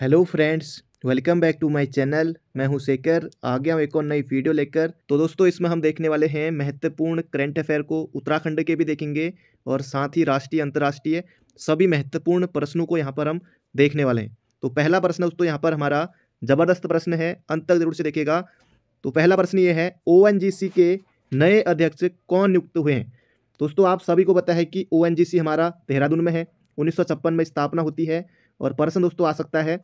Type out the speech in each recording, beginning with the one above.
Hello friends, welcome back to my channel. मैं हूं शेखर, आ गया हूं एक और नई वीडियो लेकर। तो दोस्तों, इसमें हम देखने वाले हैं महत्वपूर्ण करंट अफेयर को। उत्तराखंड के भी देखेंगे और साथ ही राष्ट्रीय अंतर्राष्ट्रीय सभी महत्वपूर्ण प्रश्नों को यहाँ पर हम देखने वाले हैं। तो पहला प्रश्न दोस्तों यहाँ पर हमारा ज़बरदस्त प्रश्न है, अंत तक जरूर से देखिएगा। तो पहला प्रश्न ये है, ONGC के नए अध्यक्ष कौन नियुक्त हुए हैं। दोस्तों, आप सभी को पता है कि ONGC हमारा देहरादून में है, 1956 में स्थापना होती है। और प्रश्न दोस्तों आ सकता है,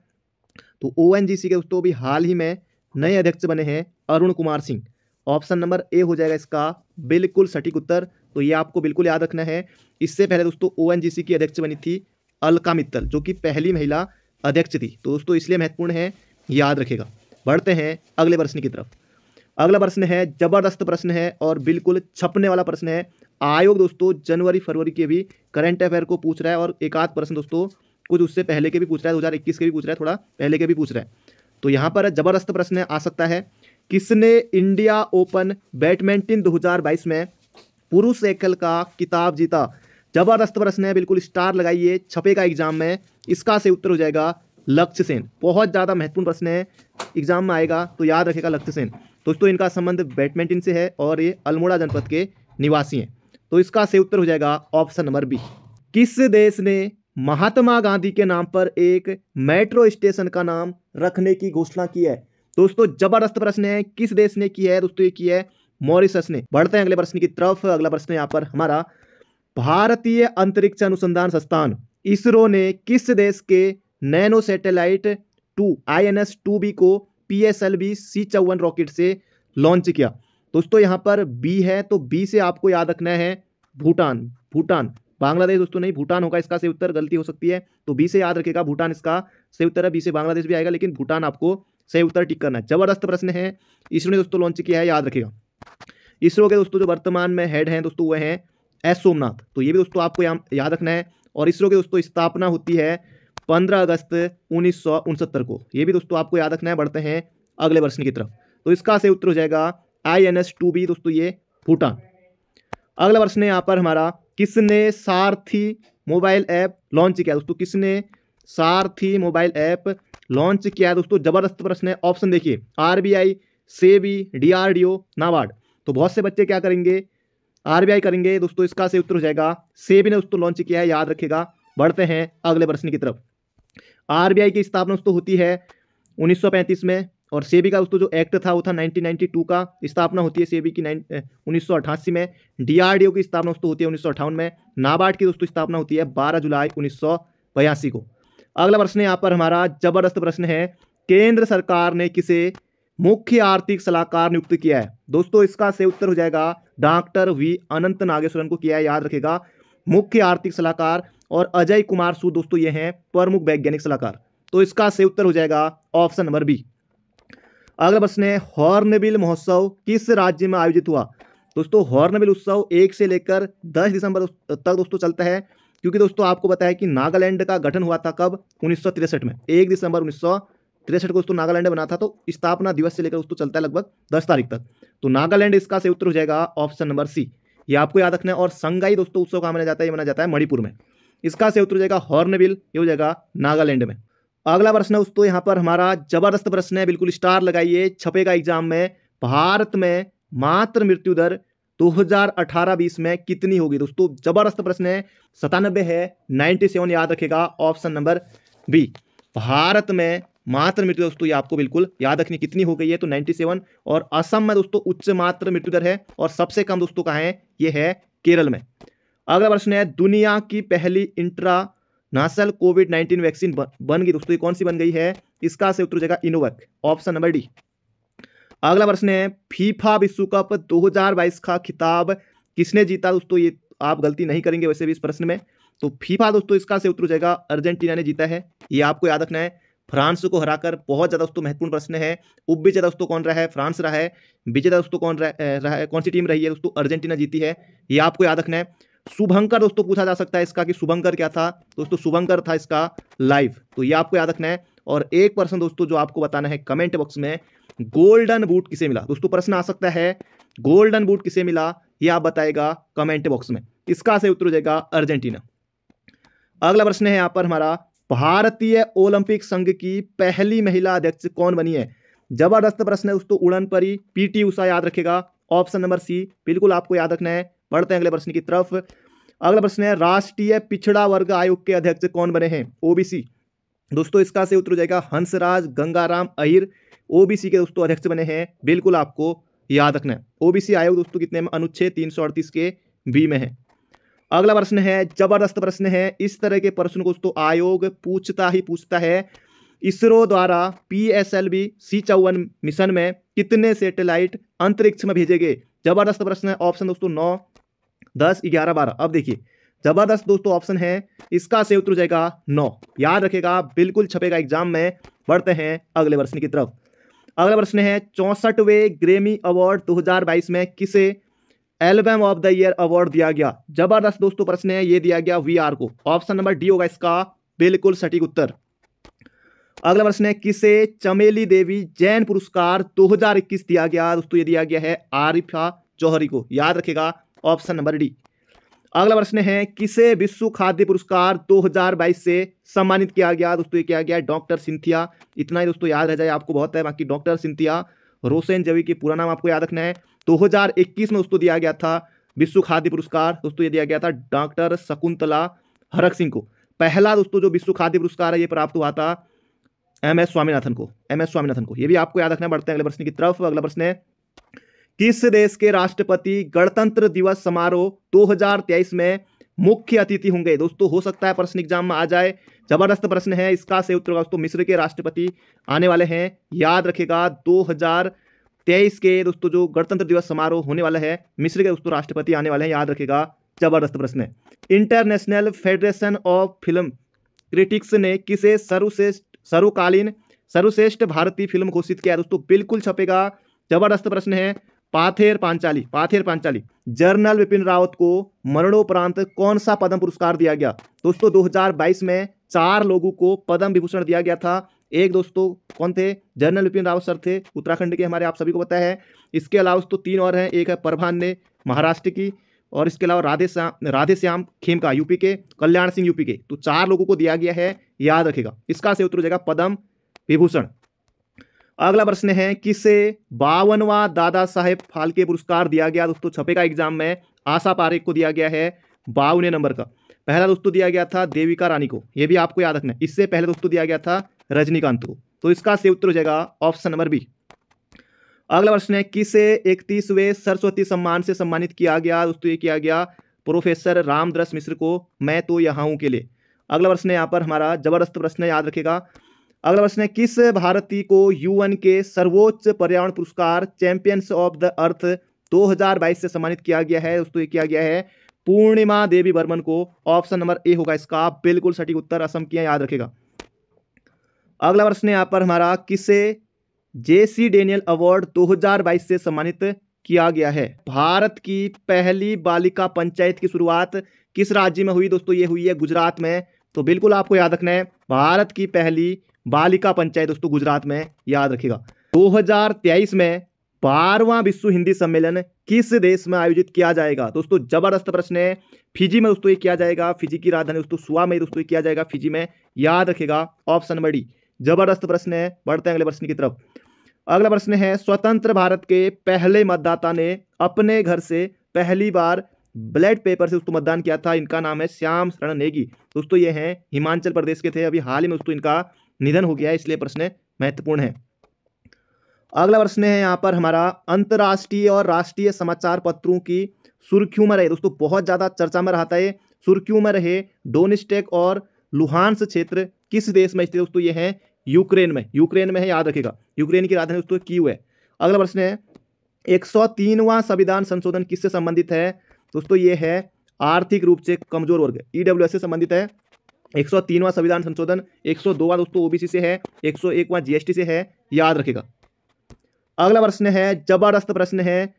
तो ONGC के दोस्तों भी हाल ही में नए अध्यक्ष बने हैं Arun Kumar Singh. Option number A हो जाएगा इसका बिल्कुल सटीक उत्तर। तो ये आपको बिल्कुल याद रखना है। इससे पहले दोस्तों ONGC की अध्यक्ष बनी थी अलका मित्तल, जो कि पहली महिला अध्यक्ष थी। तो दोस्तों इसलिए महत्वपूर्ण है, याद रखेगा। बढ़ते हैं अगले प्रश्न की तरफ। अगला प्रश्न है जबरदस्त प्रश्न है और बिल्कुल छपने वाला प्रश्न है। आयोग दोस्तों जनवरी फरवरी के भी करंट अफेयर को पूछ रहा है और एक आध प्रश्न दोस्तों कुछ उससे पहले के भी पूछ रहा है, 2021 के भी पूछ रहा है, थोड़ा पहले के भी पूछ रहा है। तो यहाँ पर जबरदस्त प्रश्न आ सकता है, किसने इंडिया ओपन बैडमिंटन 2022 में पुरुष एकल का खिताब जीता। जबरदस्त प्रश्न है, बिल्कुल स्टार लगाइए, छपेगा एग्जाम में। इसका से उत्तर हो जाएगा लक्ष्य सेन। बहुत ज़्यादा महत्वपूर्ण प्रश्न है, एग्जाम में आएगा तो याद रखेगा लक्ष्य सेन। दोस्तों इनका संबंध बैडमिंटन से है और ये अल्मोड़ा जनपद के निवासी हैं। तो इसका से उत्तर हो जाएगा ऑप्शन नंबर बी। किस देश ने महात्मा गांधी के नाम पर एक मेट्रो स्टेशन का नाम रखने की घोषणा की है। दोस्तों जबरदस्त प्रश्न है, किस देश ने की है। दोस्तों ये की है मॉरिशस ने। बढ़ते हैं अगले प्रश्न की तरफ। अगला प्रश्न यहाँ पर हमारा, भारतीय अंतरिक्ष अनुसंधान संस्थान इसरो ने किस देश के नैनो सैटेलाइट 2 INS-2B को PSLV C54 रॉकेट से लॉन्च किया। दोस्तों यहाँ पर बी है, तो बी से आपको याद रखना है भूटान। बांग्लादेश दोस्तों नहीं, भूटान होगा इसका सही उत्तर, गलती हो सकती है। तो बी से याद रखेगा, भूटान इसका सही उत्तर है। बी से बांग्लादेश भी आएगा, लेकिन भूटान आपको सही उत्तर टिक करना है। जबरदस्त प्रश्न है, इसरो ने दोस्तों लॉन्च किया है, याद रखेगा। इसरो के दोस्तों जो वर्तमान में हेड हैं दोस्तों, वह हैं एस सोमनाथ। तो ये भी दोस्तों आपको याद रखना है। और इसरो की दोस्तों स्थापना होती है 15 अगस्त 1969 को। ये भी दोस्तों आपको याद रखना है। बढ़ते हैं अगले प्रश्न की तरफ। तो इसका सही उत्तर हो जाएगा INS-2B दोस्तों, ये भूटान। अगला प्रश्न है यहाँ पर हमारा, किसने सारथी मोबाइल ऐप लॉन्च किया। दोस्तों किसने सारथी मोबाइल ऐप लॉन्च किया दोस्तों। जबरदस्त प्रश्न है। ऑप्शन देखिए, RBI, सेबी, DRDO, नाबार्ड। तो बहुत से बच्चे क्या करेंगे, RBI करेंगे। दोस्तों इसका सही उत्तर हो जाएगा सेबी ने दोस्तों लॉन्च किया है, याद रखेगा। बढ़ते हैं अगले प्रश्न की तरफ। RBI की स्थापना दोस्तों होती है 1935 में और सेबी का दोस्तों जो एक्ट था वो था 1992 का। स्थापना होती है सेबी की 1988 में। DRDO की स्थापना दोस्तों होती है 1958 में। नाबार्ड की दोस्तों स्थापना होती है 12 जुलाई 1982 को। अगला प्रश्न यहाँ पर हमारा जबरदस्त प्रश्न है, केंद्र सरकार ने किसे मुख्य आर्थिक सलाहकार नियुक्त किया है। दोस्तों इसका सही उत्तर हो जाएगा डॉक्टर V अनंत नागेश्वरन को किया है, याद रखेगा। मुख्य आर्थिक सलाहकार और अजय कुमार सूद दोस्तों ये हैं प्रमुख वैज्ञानिक सलाहकार। तो इसका सही उत्तर हो जाएगा ऑप्शन नंबर बी। अगला प्रश्न है, हॉर्नबिल महोत्सव किस राज्य में आयोजित हुआ। दोस्तों हॉर्नबिल उत्सव 1 से लेकर 10 दिसंबर तक दोस्तों चलता है, क्योंकि दोस्तों आपको पता है कि नागालैंड का गठन हुआ था कब, 1963 में। 1 दिसंबर 1963 को दोस्तों नागालैंड बना था। तो स्थापना दिवस से लेकर दोस्तों चलता है लगभग 10 तारीख तक। तो नागालैंड इसका सही उत्तर हो जाएगा ऑप्शन नंबर सी। ये आपको याद रखना है। और संगाई दोस्तों उत्सव कहाँ मनाया जाता है, ये मनाया जाता है मणिपुर में। इसका सही उत्तर हो जाएगा हॉर्नबिल, ये हो जाएगा नागालैंड में। अगला प्रश्न है दोस्तों यहाँ पर हमारा जबरदस्त प्रश्न है, बिल्कुल स्टार लगाइए, छपेगा एग्जाम में। भारत में मातृ मृत्यु दर 2018-20 में कितनी होगी। दोस्तों जबरदस्त प्रश्न है, 97 है, 97 याद रखेगा, ऑप्शन नंबर बी। भारत में मातृ मृत्यु दोस्तों ये आपको बिल्कुल याद रखनी, कितनी हो गई है, तो 97। और असम में दोस्तों उच्च मातृ मृत्यु दर है और सबसे कम दोस्तों कहाँ है, ये है केरल में। अगला प्रश्न है, दुनिया की पहली इंट्रानेशनल कोविड-19 वैक्सीन बन गई दोस्तों, ये कौन सी बन गई है। इसका सही उत्तर हो जाएगा इनोवैक, ऑप्शन नंबर डी। अगला प्रश्न है, फीफा विश्व कप 2022 का खिताब किसने जीता। दोस्तों ये आप गलती नहीं करेंगे वैसे भी इस प्रश्न में। तो फीफा दोस्तों इसका सही उत्तर हो जाएगा अर्जेंटीना ने जीता है, ये आपको याद रखना है। फ्रांस को हराकर, बहुत ज़्यादा दोस्तों महत्वपूर्ण प्रश्न है। उपविजेता दोस्तों कौन रहा है, फ्रांस रहा है। विजेता दोस्तों कौन रहा है, कौन सी टीम रही है दोस्तों, अर्जेंटीना जीती है, ये आपको याद रखना है। शुभंकर दोस्तों पूछा जा सकता है इसका कि शुभंकर क्या था। दोस्तों शुभंकर था इसका लाइव, तो ये आपको याद रखना है। और एक प्रश्न दोस्तों जो आपको बताना है कमेंट बॉक्स में, गोल्डन बूट किसे मिला। दोस्तों प्रश्न आ सकता है गोल्डन बूट किसे मिला, ये आप बताएगा कमेंट बॉक्स में। इसका सही उत्तर हो जाएगा अर्जेंटीना। अगला प्रश्न है यहाँ पर हमारा, भारतीय ओलंपिक संघ की पहली महिला अध्यक्ष कौन बनी है? जबरदस्त प्रश्न है दोस्तों। उड़न परी पीटी उषा, याद रखेगा। ऑप्शन नंबर सी बिल्कुल आपको याद रखना है। बढ़ते हैं अगले प्रश्न की तरफ। अगला प्रश्न है राष्ट्रीय पिछड़ा वर्ग आयोग के अध्यक्ष कौन बने हैं? ओबीसी। दोस्तों इसका से उत्तर हो जाएगा हंसराज गंगाराम अहिर, ओबीसी के दोस्तों अध्यक्ष बने हैं। बिल्कुल आपको याद रखना है। ओबीसी आयोग दोस्तों कितने में? अनुच्छेद 338 के बी में है। अगला प्रश्न है जबरदस्त प्रश्न है। इस तरह के प्रश्न को दोस्तों आयोग पूछता है। इसरो द्वारा PSLV C54 मिशन में कितने सैटेलाइट अंतरिक्ष में भेजे गए? जबरदस्त प्रश्न है। ऑप्शन दोस्तों 9, 10, 11, 12। अब देखिए जबरदस्त दोस्तों ऑप्शन है, इसका से उत्तर हो जाएगा 9। याद रखेगा, बिल्कुल छपेगा एग्जाम में। बढ़ते हैं अगले प्रश्न की तरफ। अगला प्रश्न है 64वें ग्रैमी अवार्ड 2022 में किसे album of the year award दिया गया? जबरदस्त दोस्तों प्रश्न है, ये दिया गया VR को। ऑप्शन नंबर डी होगा इसका बिल्कुल सटीक उत्तर। अगला प्रश्न है किसे चमेली देवी जैन पुरस्कार 2021 दिया गया? दोस्तों ये दिया गया है आरिफा जौहरी को। याद रखेगा ऑप्शन नंबर डी। अगला प्रश्न है किसे विश्व खाद्य पुरस्कार 2022 से सम्मानित किया गया? दोस्तों ये किया गया डॉक्टर सिंथिया। इतना ही दोस्तों याद रह जाए आपको बहुत है। बाकी डॉक्टर सिंथिया रोसेन जवी की पूरा नाम आपको याद रखना है। 2021 में दोस्तों दिया गया था विश्व खाद्य पुरस्कार। दोस्तों ये दिया गया था डॉक्टर शकुंतला हरक सिंह को। पहला दोस्तों जो विश्व खाद्य पुरस्कार है ये प्राप्त हुआ था MS स्वामीनाथन को। ये भी आपको याद रखना है। बढ़ते हैं अगले प्रश्न की तरफ। अगला प्रश्न है किस देश के राष्ट्रपति गणतंत्र दिवस समारोह 2023 में मुख्य अतिथि होंगे? दोस्तों हो सकता है प्रश्न एग्जाम में आ जाए। जबरदस्त प्रश्न है। इसका सही उत्तर दोस्तों मिस्र के राष्ट्रपति आने वाले हैं। याद रखेगा 2023 के दोस्तों जो गणतंत्र दिवस समारोह होने वाला है, मिस्र के दोस्तों राष्ट्रपति आने वाले हैं। याद रखेगा। जबरदस्त प्रश्न है। International federation of film critics ने किसे सर्वश्रेष्ठ भारतीय फिल्म घोषित किया? दोस्तों बिल्कुल छपेगा। जबरदस्त प्रश्न है। पाथेर पांचाली। जनरल विपिन रावत को मरणोपरांत कौन सा पद्म पुरस्कार दिया गया? दोस्तों 2022 में 4 लोगों को पद्म विभूषण दिया गया था। एक दोस्तों कौन थे? जनरल विपिन रावत सर थे, उत्तराखंड के हमारे, आप सभी को पता है। इसके अलावा दोस्तों 3 और हैं। एक है परभान्य महाराष्ट्र की, और इसके अलावा राधेश्याम खेमका यूपी के, कल्याण सिंह यूपी के। तो 4 लोगों को दिया गया है। याद रखेगा। इसका से उत्तर हो जाएगा पद्म विभूषण। अगला प्रश्न है किसे 52वां दादा साहेब फाल्के पुरस्कार दिया गया? दोस्तों छपेगा एग्जाम में। आशा पारेख को दिया गया है 52वें नंबर का। पहला दोस्तों दिया गया था देविका रानी को। यह भी आपको याद रखना है। इससे पहले दोस्तों दिया गया था रजनीकांत को। तो इसका सही उत्तर हो जाएगा ऑप्शन नंबर बी। अगला प्रश्न है किसे 31वें सरस्वती सम्मान से सम्मानित किया गया? दोस्तों ये किया गया प्रोफेसर रामदरस मिश्र को, मैं तो यहाँ हूँ के लिए। अगला प्रश्न है यहाँ पर हमारा जबरदस्त प्रश्न है, याद रखेगा। अगला प्रश्न है किस भारतीय को UN के सर्वोच्च पर्यावरण पुरस्कार चैंपियंस ऑफ द अर्थ 2022 से सम्मानित किया गया है? दोस्तों ये किया गया है पूर्णिमा देवी बर्मन को। ऑप्शन नंबर ए होगा इसका बिल्कुल सटीक उत्तर। असम की, याद रखेगा। अगला प्रश्न है यहाँ पर हमारा किसे JC डेनियल अवार्ड 2022 से सम्मानित किया गया है? भारत की पहली बालिका पंचायत की शुरुआत किस राज्य में हुई? दोस्तों ये हुई है गुजरात में। तो बिल्कुल आपको याद रखना है, भारत की पहली बालिका पंचायत दोस्तों गुजरात में। याद रखेगा। 2023 में 12वां विश्व हिंदी सम्मेलन किस देश में आयोजित किया जाएगा? दोस्तों जबरदस्त प्रश्न है। फिजी में दोस्तों ये किया जाएगा। फिजी की राजधानी दोस्तों सुआ में दोस्तों ये किया जाएगा, फिजी में। याद रखेगा ऑप्शन नंबर डी। जबरदस्त प्रश्न है। बढ़ते हैं अगले प्रश्न की तरफ। अगला प्रश्न है स्वतंत्र भारत के पहले मतदाता ने अपने घर से पहली बार बैलेट पेपर से दोस्तों मतदान किया था। इनका नाम है श्याम शरण नेगी। दोस्तों ये हैं हिमाचल प्रदेश के थे। अभी हाल ही में दोस्तों इनका निधन हो गया है, इसलिए प्रश्न महत्वपूर्ण है। अगला प्रश्न है यहाँ पर हमारा अंतर्राष्ट्रीय और राष्ट्रीय समाचार पत्रों की सुर्खियों में रहे। दोस्तों बहुत ज्यादा चर्चा में रहता है। सुर्खियों में रहे डोनेस्टेक और लुहांस क्षेत्र किस देश में स्थित? दोस्तों ये है यूक्रेन में है। याद रखेगा। यूक्रेन की राजधानी दोस्तों कीव है। अगला प्रश्न है 103वां संविधान संशोधन किससे संबंधित है? दोस्तों ये है आर्थिक रूप से कमजोर वर्ग EWS से संबंधित है। 103वां संविधान संशोधन। 102वां दोस्तों OBC से है। 101वां GST से है। याद रखेगा। अगला प्रश्न है जबरदस्त प्रश्न है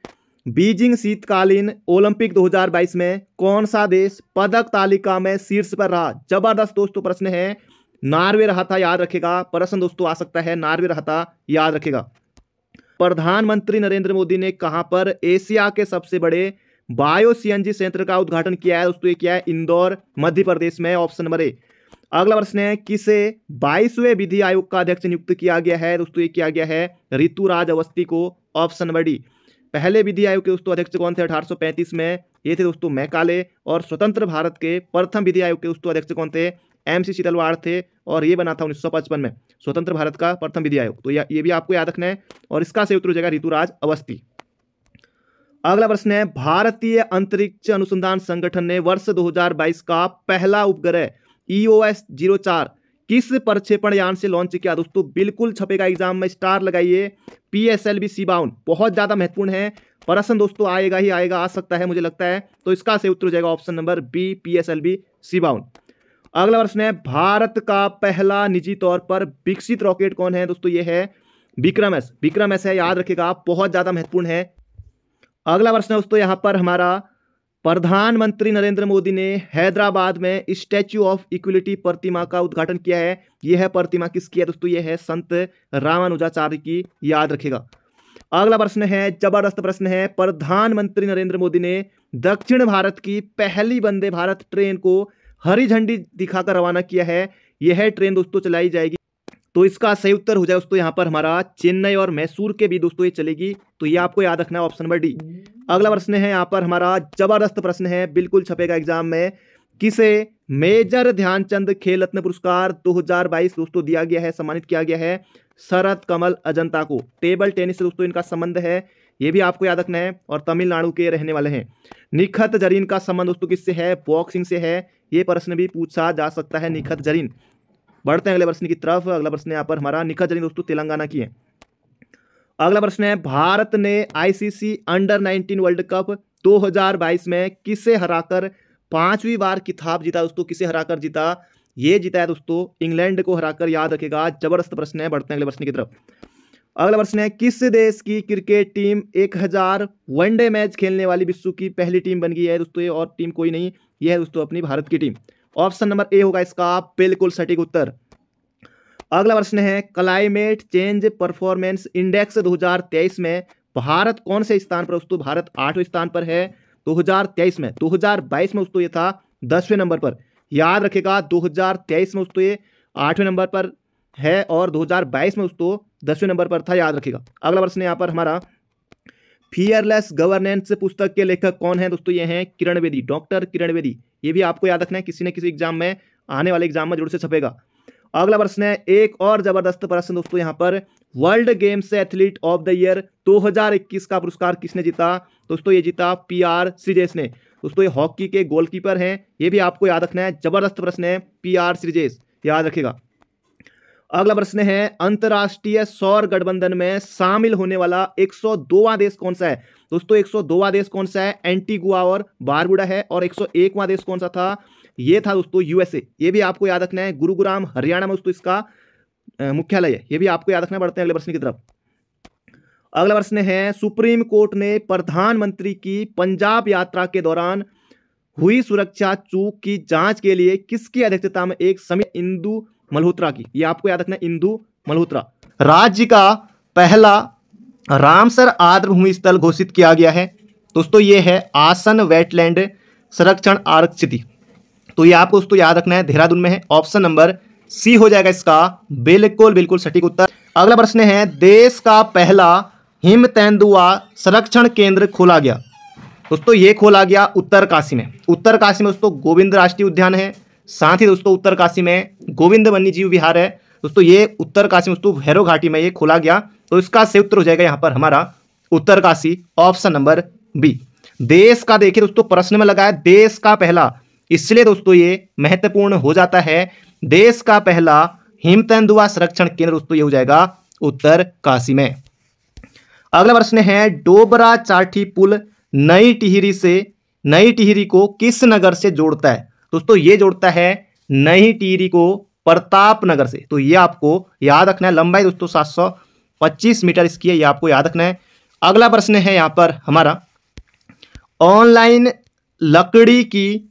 बीजिंग शीतकालीन ओलंपिक 2022 में कौन सा देश पदक तालिका में शीर्ष पर रहा? जबरदस्त दोस्तों प्रश्न है। नॉर्वे रहा था। याद रखेगा। प्रश्न दोस्तों आ सकता है, नॉर्वे रहा था। याद रखेगा। प्रधानमंत्री नरेंद्र मोदी ने कहां पर एशिया के सबसे बड़े बायो CNG संयंत्र का उद्घाटन किया है? दोस्तों ये किया है इंदौर मध्य प्रदेश में। Option number A. अगला प्रश्न है, किसे 22वें विधि आयोग का अध्यक्ष नियुक्त किया गया है? दोस्तों ये किया गया है ऋतुराज अवस्थी को, ऑप्शन नंबर डी। पहले विधि आयोग के दोस्तों अध्यक्ष कौन थे 1835 में? ये थे दोस्तों मैकाले। और स्वतंत्र भारत के प्रथम विधि आयोग के दोस्तों अध्यक्ष कौन थे? MC शीतलवाड़ थे, और ये बना था 1955 में, स्वतंत्र भारत का प्रथम विधि आयोग। तो ये भी आपको याद रखना है, और इसका सही उत्तर हो जाएगा ऋतुराज अवस्थी। अगला प्रश्न है, भारतीय अंतरिक्ष अनुसंधान संगठन ने वर्ष 2022 का पहला उपग्रह EOS-04 किस प्रक्षेपण यान से लॉन्च किया? दोस्तों बिल्कुल छपेगा एग्जाम में, स्टार लगाइए। PSLV-C52 बहुत ज्यादा महत्वपूर्ण है, प्रश्न दोस्तों आएगा ही आएगा, आ सकता है मुझे लगता है। तो इसका सही उत्तर हो जाएगा ऑप्शन नंबर बी, PSLV-C52। अगला प्रश्न है, भारत का पहला निजी तौर पर विकसित रॉकेट कौन है? दोस्तों ये है विक्रम-S। विक्रम-S है, याद रखिएगा, बहुत ज्यादा महत्वपूर्ण है। अगला प्रश्न है दोस्तों यहाँ पर हमारा, प्रधानमंत्री नरेंद्र मोदी ने हैदराबाद में स्टैच्यू ऑफ इक्वलिटी प्रतिमा का उद्घाटन किया है। यह है प्रतिमा किसकी है? दोस्तों यह है संत रामानुजाचार्य की, याद रखिएगा। अगला प्रश्न है, जबरदस्त प्रश्न है, प्रधानमंत्री नरेंद्र मोदी ने दक्षिण भारत की पहली वंदे भारत ट्रेन को हरी झंडी दिखाकर रवाना किया है। यह ट्रेन दोस्तों चलाई जाएगी, तो इसका सही उत्तर हो जाए दोस्तों यहाँ पर हमारा चेन्नई और मैसूर के भी दोस्तों ये चलेगी। तो ये आपको याद रखना है, ऑप्शन नंबर डी। अगला प्रश्न है यहाँ पर हमारा, जबरदस्त प्रश्न है, बिल्कुल छपेगा एग्जाम में, किसे मेजर ध्यानचंद खेल रत्न पुरस्कार 2022 दोस्तों दिया गया है, सम्मानित किया गया है? शरद कमल अजंता को। टेबल टेनिस से दोस्तों इनका संबंध है, ये भी आपको याद रखना है, और तमिलनाडु के रहने वाले हैं। निखत जरीन का संबंध दोस्तों किससे है? बॉक्सिंग से है। ये प्रश्न भी पूछा जा सकता है, निखत जरीन। बढ़ते हैं अगले प्रश्न की तरफ। अगला प्रश्न यहाँ पर हमारा, निखत जरीन दोस्तों तेलंगाना की है। अगला प्रश्न है, भारत ने ICC अंडर-19 वर्ल्ड कप 2022 में किसे हराकर 5वीं बार खिताब जीता? दोस्तों किसे हराकर जीता? ये जीता है दोस्तों इंग्लैंड को हराकर, याद रखेगा। जबरदस्त प्रश्न है, बढ़ते हैं अगले प्रश्न की तरफ। अगला प्रश्न है, किस देश की क्रिकेट टीम 1000 वनडे मैच खेलने वाली विश्व की पहली टीम बन गई है? दोस्तों ये और टीम कोई नहीं, ये है दोस्तों अपनी भारत की टीम। ऑप्शन नंबर ए होगा इसका बिल्कुल सटीक उत्तर। अगला प्रश्न है, क्लाइमेट चेंज परफॉर्मेंस इंडेक्स 2023 में भारत कौन से स्थान पर? दोस्तों भारत 8वें स्थान पर है 2023 में। 2022 में दोस्तों ये था 10वें नंबर पर, याद रखेगा। 2023 में दोस्तों ये 8वें नंबर पर है, और 2022 में दोस्तों 10वें नंबर पर था, याद रखेगा। अगला प्रश्न यहाँ पर हमारा, फियरलेस गवर्नेंस पुस्तक के लेखक कौन है? दोस्तों ये हैं किरण बेदी, डॉक्टर किरण बेदी। ये भी आपको याद रखना है, किसी न किसी एग्जाम में, आने वाले एग्जाम में जरूर से छपेगा। अगला प्रश्न है, एक और जबरदस्त प्रश्न दोस्तों यहाँ पर, world games athlete of the year 2021 का पुरस्कार किसने जीता? दोस्तों ये जीता PR श्रीजेश ने। दोस्तों ये हॉकी के गोलकीपर हैं, ये भी आपको याद रखना है। जबरदस्त प्रश्न है, PR श्रीजेश, याद रखेगा। अगला प्रश्न है, अंतर्राष्ट्रीय सौर गठबंधन में शामिल होने वाला 102वां देश कौन सा है? दोस्तों 102वां देश कौन सा है? एंटीगुआ और बारबुडा है। और 101वां देश कौन सा था? ये था दोस्तों USA। ये भी आपको याद रखना है, गुरुग्राम हरियाणा में दोस्तों इसका मुख्यालय है, ये भी आपको याद रखना है। बढ़ते हैं अगले प्रश्न की तरफ। अगला प्रश्न है, सुप्रीम कोर्ट ने प्रधानमंत्री की पंजाब यात्रा के दौरान हुई सुरक्षा चूक की जांच के लिए किसकी अध्यक्षता में एक समिति, इंदु मल्होत्रा की, ये आपको याद रखना है, इंदु मल्होत्रा। राज्य का पहला रामसर आर्द्र भूमि स्थल घोषित किया गया है। दोस्तों ये है आसन वेटलैंड संरक्षण आरक्षित। तो ये आपको दोस्तों याद रखना है, देहरादून में है। ऑप्शन नंबर सी हो जाएगा इसका बिल्कुल बिल्कुल सटीक उत्तर। अगला प्रश्न है, देश का पहला हिम तेंदुआ संरक्षण केंद्र खोला गया। दोस्तों ये खोला गया उत्तरकाशी में। उत्तरकाशी में दोस्तों गोविंद राष्ट्रीय उद्यान है, साथ ही दोस्तों उत्तरकाशी में गोविंद वन्यजीव विहार है। दोस्तों ये उत्तरकाशी में दोस्तों भैरव घाटी में ये खोला गया। तो इसका सही उत्तर हो जाएगा यहाँ पर हमारा उत्तरकाशी, ऑप्शन नंबर बी। देश का देखिए दोस्तों प्रश्न में लगा है देश का पहला, इसलिए दोस्तों ये महत्वपूर्ण हो जाता है। देश का पहला हिम तेंदुआ संरक्षण केंद्र दोस्तों ये हो जाएगा उत्तरकाशी में। अगला प्रश्न है, डोबरा चाठी पुल नई टिहरी को किस नगर से जोड़ता है? दोस्तों ये जोड़ता है नई टिहरी को प्रताप नगर से। तो ये आपको याद रखना है। लंबाई दोस्तों 725 मीटर इसकी है, ये आपको याद रखना है। अगला प्रश्न है यहाँ पर हमारा, ऑनलाइन लकड़ी की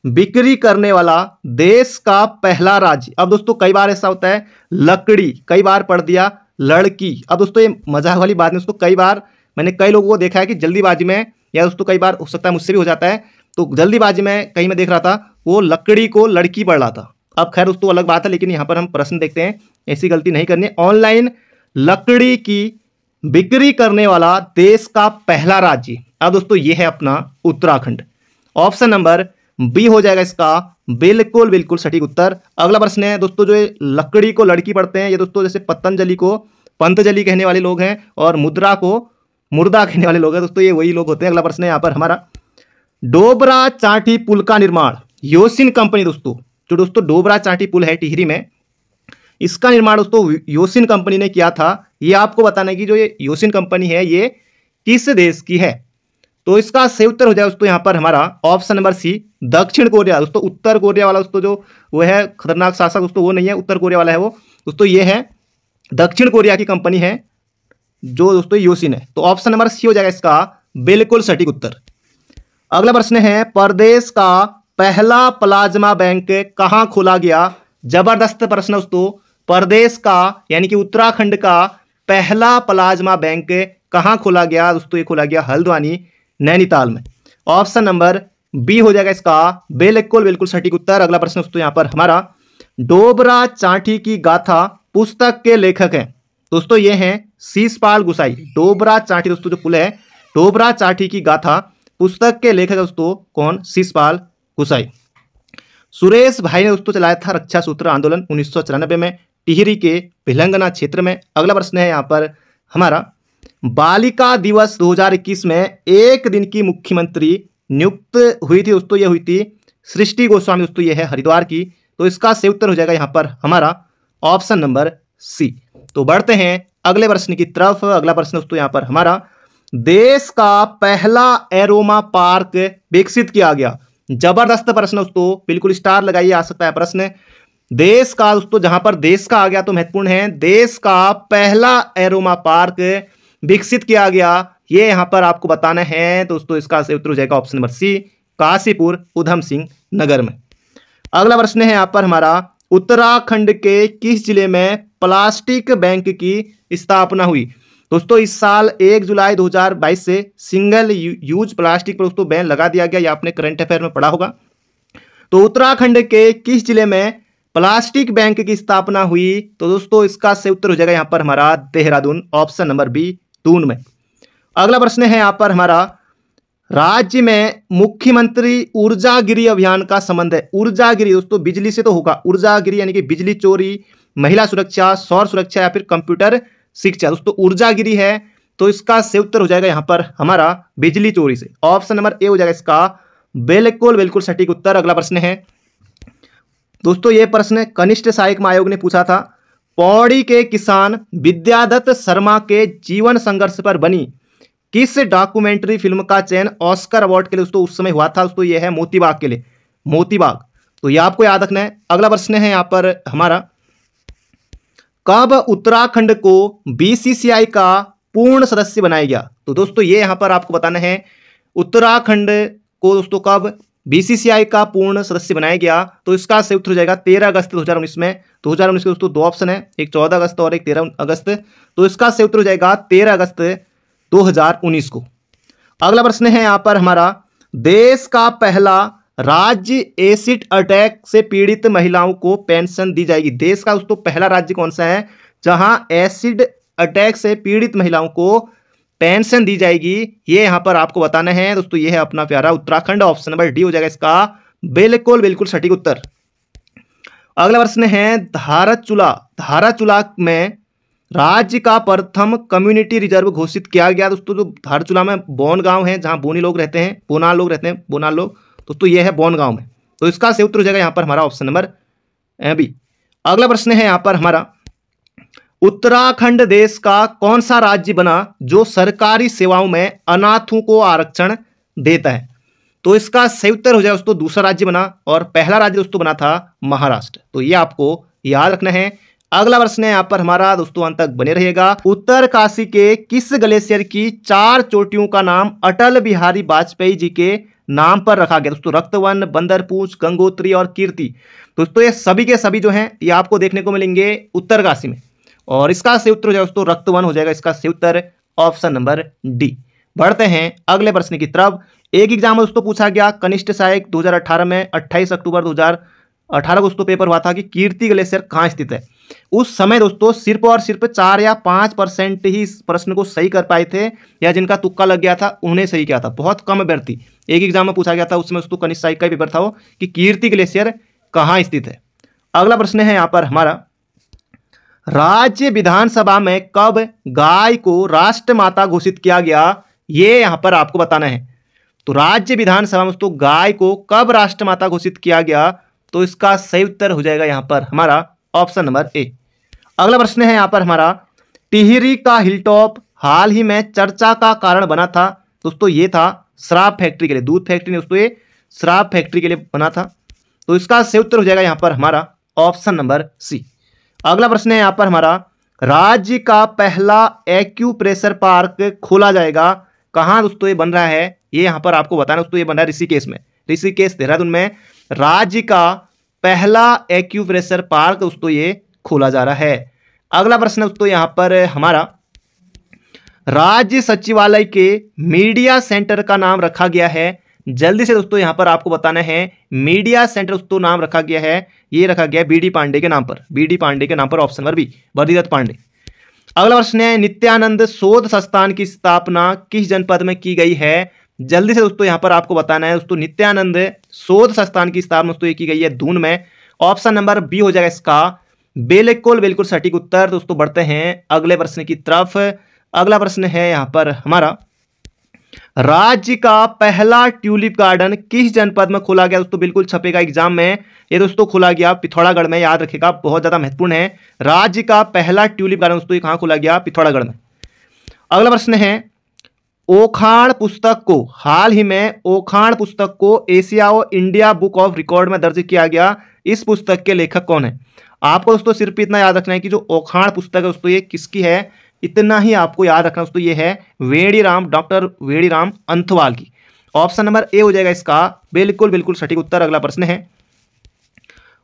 बिक्री करने वाला देश का पहला राज्य। अब दोस्तों कई बार ऐसा होता है, लकड़ी कई बार पढ़ दिया लड़की। अब दोस्तों ये मजाक वाली बात नहीं दोस्तों, कई बार मैंने कई लोगों को देखा है कि जल्दीबाजी में, या दोस्तों कई बार हो सकता है मुझसे भी हो जाता है, तो जल्दीबाजी में कहीं मैं देख रहा था वो लकड़ी को लड़की पढ़ रहा था। अब खैर दोस्तों अलग बात है, लेकिन यहाँ पर हम प्रश्न देखते हैं, ऐसी गलती नहीं करनी है। ऑनलाइन लकड़ी की बिक्री करने वाला देश का पहला राज्य, अब दोस्तों ये है अपना उत्तराखंड। ऑप्शन नंबर बी हो जाएगा इसका बिल्कुल बिल्कुल सटीक उत्तर। अगला प्रश्न है दोस्तों, जो लकड़ी को लड़की पढ़ते हैं, ये दोस्तों जैसे पतंजलि को पंतजलि कहने वाले लोग हैं और मुद्रा को मुर्दा कहने वाले लोग हैं दोस्तों, ये वही लोग होते हैं। अगला प्रश्न है यहाँ पर हमारा, डोबरा चांठी पुल का निर्माण योशिन कंपनी, दोस्तों डोबरा चांठी पुल है टिहरी में, इसका निर्माण दोस्तों योशिन कंपनी ने किया था। ये आपको बताना है कि जो ये योशिन कंपनी है ये किस देश की है। तो इसका सही उत्तर हो जाए दोस्तों यहाँ पर हमारा ऑप्शन नंबर सी दक्षिण कोरिया। दोस्तों उत्तर कोरिया वाला दोस्तों जो वो है खतरनाक शासक दोस्तों, वो नहीं है उत्तर कोरिया वाला है वो दोस्तों, ये है दक्षिण कोरिया की कंपनी है जो दोस्तों योशिन है। तो ऑप्शन नंबर सी हो जाएगा इसका बिल्कुल सटीक उत्तर। अगला प्रश्न है, प्रदेश का पहला प्लाज्मा बैंक कहाँ खोला गया। जबरदस्त प्रश्न दोस्तों, प्रदेश का यानी कि उत्तराखंड का पहला प्लाज्मा बैंक कहाँ खोला गया दोस्तों, ये खोला गया हल्द्वानी नैनीताल में। ऑप्शन नंबर बी हो जाएगा इसका बिल्कुल बिल्कुल सटीक उत्तर। अगला प्रश्न दोस्तों यहाँ पर हमारा, डोबरा चांठी की गाथा पुस्तक के लेखक हैं दोस्तों, ये हैं शीशपाल गुसाई। डोबरा चांठी दोस्तों जो पुल है, डोबरा चांठी की गाथा पुस्तक के लेखक दोस्तों कौन, शीशपाल गुसाई। सुरेश भाई ने दोस्तों चलाया था रक्षा सूत्र आंदोलन 1994 में टिहरी के भिलंगना क्षेत्र में। अगला प्रश्न है यहाँ पर हमारा, बालिका दिवस 2021 में एक दिन की मुख्यमंत्री नियुक्त हुई थी दोस्तों, ये हुई थी सृष्टि गोस्वामी दोस्तों, ये है हरिद्वार की। तो इसका सही उत्तर हो जाएगा यहाँ पर हमारा ऑप्शन नंबर सी। तो बढ़ते हैं अगले प्रश्न की तरफ। अगला प्रश्न दोस्तों यहाँ पर हमारा, देश का पहला एरोमा पार्क विकसित किया गया। जबरदस्त प्रश्न दोस्तों, बिल्कुल स्टार लगाइए, आ सकता है प्रश्न। देश का दोस्तों, जहां पर देश का आ गया तो महत्वपूर्ण है, देश का पहला एरोमा पार्क विकसित किया गया, ये यहां पर आपको बताना है दोस्तों। इसका सही उत्तर हो जाएगा ऑप्शन नंबर सी, काशीपुर उधम सिंह नगर में। अगला प्रश्न है यहां पर हमारा, उत्तराखंड के किस जिले में प्लास्टिक बैंक की स्थापना हुई। दोस्तों इस साल 1 जुलाई 2022 से सिंगल यूज प्लास्टिक पर दोस्तों बैन लगा दिया गया, ये आपने करंट अफेयर में पढ़ा होगा। तो उत्तराखंड के किस जिले में प्लास्टिक बैंक की स्थापना हुई, तो दोस्तों इसका सही उत्तर हो जाएगा यहाँ पर हमारा Dehradun, option number B Doon में। अगला प्रश्न है यहाँ पर हमारा, राज्य में मुख्यमंत्री ऊर्जा गिरी अभियान का संबंध है। ऊर्जा गिरी दोस्तों बिजली से तो होगा, ऊर्जा गिरी यानी कि बिजली चोरी, महिला सुरक्षा, सौर सुरक्षा या फिर कंप्यूटर शिक्षा। दोस्तों ऊर्जा गिरी है तो इसका सही उत्तर हो जाएगा यहाँ पर हमारा बिजली चोरी से, ऑप्शन नंबर ए हो जाएगा इसका बिल्कुल बिल्कुल सटीक उत्तर। अगला प्रश्न है दोस्तों, ये प्रश्न कनिष्ठ सहायक आयोग ने पूछा था, पौड़ी के किसान विद्यादत्त शर्मा के जीवन संघर्ष पर बनी किस डॉक्यूमेंट्री फिल्म का चयन ऑस्कर अवार्ड के लिए दोस्तों उस समय हुआ था। दोस्तों ये है मोतीबाग के लिए, मोतीबाग। तो ये आपको याद रखना है। अगला प्रश्न है यहाँ पर हमारा, कब उत्तराखंड को बीसीसीआई का पूर्ण सदस्य बनाया गया। तो दोस्तों ये यहाँ पर आपको बताना है, उत्तराखंड को दोस्तों कब बीसीसीआई का पूर्ण सदस्य बनाया गया। तो इसका सही उत्तर हो जाएगा 13 अगस्त 2019 में। 2019 के दोस्तों दो ऑप्शन है, एक 14 अगस्त और एक 13 अगस्त। तो इसका सही उत्तर हो जाएगा 13 अगस्त 2019 को। अगला प्रश्न है यहाँ पर हमारा, देश का पहला राज्य एसिड अटैक से पीड़ित महिलाओं को पेंशन दी जाएगी। देश का दोस्तों पहला राज्य कौन सा है जहां एसिड अटैक से पीड़ित महिलाओं को पेंशन दी जाएगी, ये यहां पर आपको बताना है दोस्तों। ये है अपना प्यारा उत्तराखंड, ऑप्शन नंबर डी हो जाएगा इसका बिल्कुल बिल्कुल सटीक उत्तर। अगला प्रश्न है, धाराचूला में राज्य का प्रथम कम्युनिटी रिजर्व घोषित किया गया। दोस्तों जो धारचूला में बोन गांव है जहां बोनी लोग रहते हैं, बोनाल लोग रहते हैं, बोनाल लोग, दोस्तों ये है बोन गांव में। तो इसका सही उत्तर हो जाएगा यहाँ पर हमारा ऑप्शन नंबर बी। अगला प्रश्न है यहाँ पर हमारा, उत्तराखंड देश का कौन सा राज्य बना जो सरकारी सेवाओं में अनाथों को आरक्षण देता है। तो इसका सही उत्तर हो जाएगा दोस्तों दूसरा राज्य बना, और पहला राज्य दोस्तों बना था महाराष्ट्र। तो ये आपको याद रखना है। अगला प्रश्न है यहाँ पर हमारा दोस्तों, अंत तक बने रहिएगा। उत्तरकाशी के किस ग्लेशियर की 4 चोटियों का नाम अटल बिहारी वाजपेयी जी के नाम पर रखा गया। दोस्तों रक्तवन, बंदरपूछ, गंगोत्री और कीर्ति। दोस्तों ये सभी के सभी जो हैं ये आपको देखने को मिलेंगे उत्तरकाशी में, और इसका सही उत्तर हो जाएगा दोस्तों रक्तवन हो जाएगा इसका सही उत्तर, ऑप्शन नंबर डी। बढ़ते हैं अगले प्रश्न की तरफ। एक एग्जाम दोस्तों पूछा गया कनिष्ठ सहायक 2018 में 28 अक्टूबर 18 को दोस्तों पेपर हुआ था कि कीर्ति ग्लेशियर कहाँ स्थित है। उस समय दोस्तों सिर्फ और सिर्फ 4 या 5% ही इस प्रश्न को सही कर पाए थे, या जिनका तुक्का लग गया था उन्हें सही किया था। बहुत कम अभ्यर्थी, एक एग्जाम में पूछा गया था उसमें दोस्तों कनिष्ठ सहायक का पेपर था वो, कि कीर्ति ग्लेशियर कहाँ स्थित है। अगला प्रश्न है यहाँ पर हमारा, राज्य विधानसभा में कब गाय को राष्ट्रमाता घोषित किया गया, ये यहाँ पर आपको बताना है। तो राज्य विधानसभा में दोस्तों गाय को कब राष्ट्रमाता घोषित किया गया, तो इसका सही उत्तर हो जाएगा यहाँ पर हमारा ऑप्शन नंबर ए। अगला प्रश्न है यहाँ पर हमारा, टिहरी का हिलटॉप हाल ही में चर्चा का कारण बना था। दोस्तों ये था शराब फैक्ट्री के लिए, दूध फैक्ट्री ने दोस्तों ये शराब फैक्ट्री के लिए बना था। तो इसका सही उत्तर हो जाएगा यहाँ पर हमारा ऑप्शन नंबर सी। अगला प्रश्न है यहाँ पर हमारा, राज्य का पहला एक्यूप्रेशर पार्क खोला जाएगा कहाँ दोस्तों ये बन रहा है, ये यहाँ पर आपको बताना दोस्तों। ये बन रहा है ऋषिकेश में, ऋषिकेश देहरादून में राज्य का पहला एक्यूप्रेशर पार्क दोस्तों ये खोला जा रहा है। अगला प्रश्न दोस्तों यहाँ पर हमारा, राज्य सचिवालय के मीडिया सेंटर का नाम रखा गया है। जल्दी से दोस्तों यहाँ पर आपको बताना है, मीडिया सेंटर दोस्तों नाम रखा गया है, ये रखा गया है बी डी पांडे के नाम पर, बी डी पांडे के नाम पर, option number B, Badridutt Pandey. अगला प्रश्न है, नित्यानंद शोध संस्थान की स्थापना किस जनपद में की गई है। जल्दी से दोस्तों यहाँ पर आपको बताना है दोस्तों, नित्यानंद शोध संस्थान की स्थापना दोस्तों ये की गई है दून में, ऑप्शन नंबर बी हो जाएगा इसका बिल्कुल सटीक उत्तर। दोस्तों बढ़ते हैं अगले प्रश्न की तरफ। अगला प्रश्न है यहाँ पर हमारा, राज्य का पहला ट्यूलिप गार्डन किस जनपद में खोला गया। दोस्तों बिल्कुल छपेगा एग्जाम में, ये दोस्तों खोला गया पिथौरागढ़ में, याद रखिएगा बहुत ज्यादा महत्वपूर्ण है। राज्य का पहला ट्यूलिप गार्डन दोस्तों ये कहाँ खोला गया, पिथौरागढ़ में। अगला प्रश्न है, ओखाण पुस्तक को हाल ही में ओखाण पुस्तक को एशियाओ इंडिया बुक ऑफ रिकॉर्ड में दर्ज किया गया। इस पुस्तक के लेखक कौन है। आपको दोस्तों सिर्फ इतना याद रखना है कि जो ओखाण पुस्तक है दोस्तों ये किसकी है, इतना ही आपको याद रखना दोस्तों, ये है वेणीराम, डॉक्टर वेणीराम अंथवाल की। ऑप्शन नंबर ए हो जाएगा इसका बिल्कुल सटीक उत्तर। अगला प्रश्न है,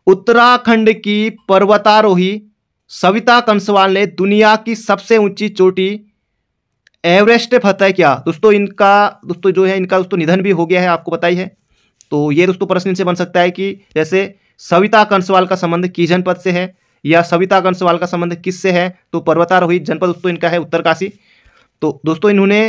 उत्तराखंड की पर्वतारोही सविता कंसवाल ने दुनिया की सबसे ऊंची चोटी एवरेस्ट फतह किया। दोस्तों इनका दोस्तों जो है इनका दोस्तों निधन भी हो गया है, आपको पता ही है। तो ये दोस्तों प्रश्न इनसे बन सकता है कि जैसे सविता कंसवाल का संबंध किस जनपद से है, या सविता कंसवाल का संबंध किससे है, तो पर्वतारोही जनपद दोस्तों इनका है उत्तरकाशी। तो दोस्तों इन्होंने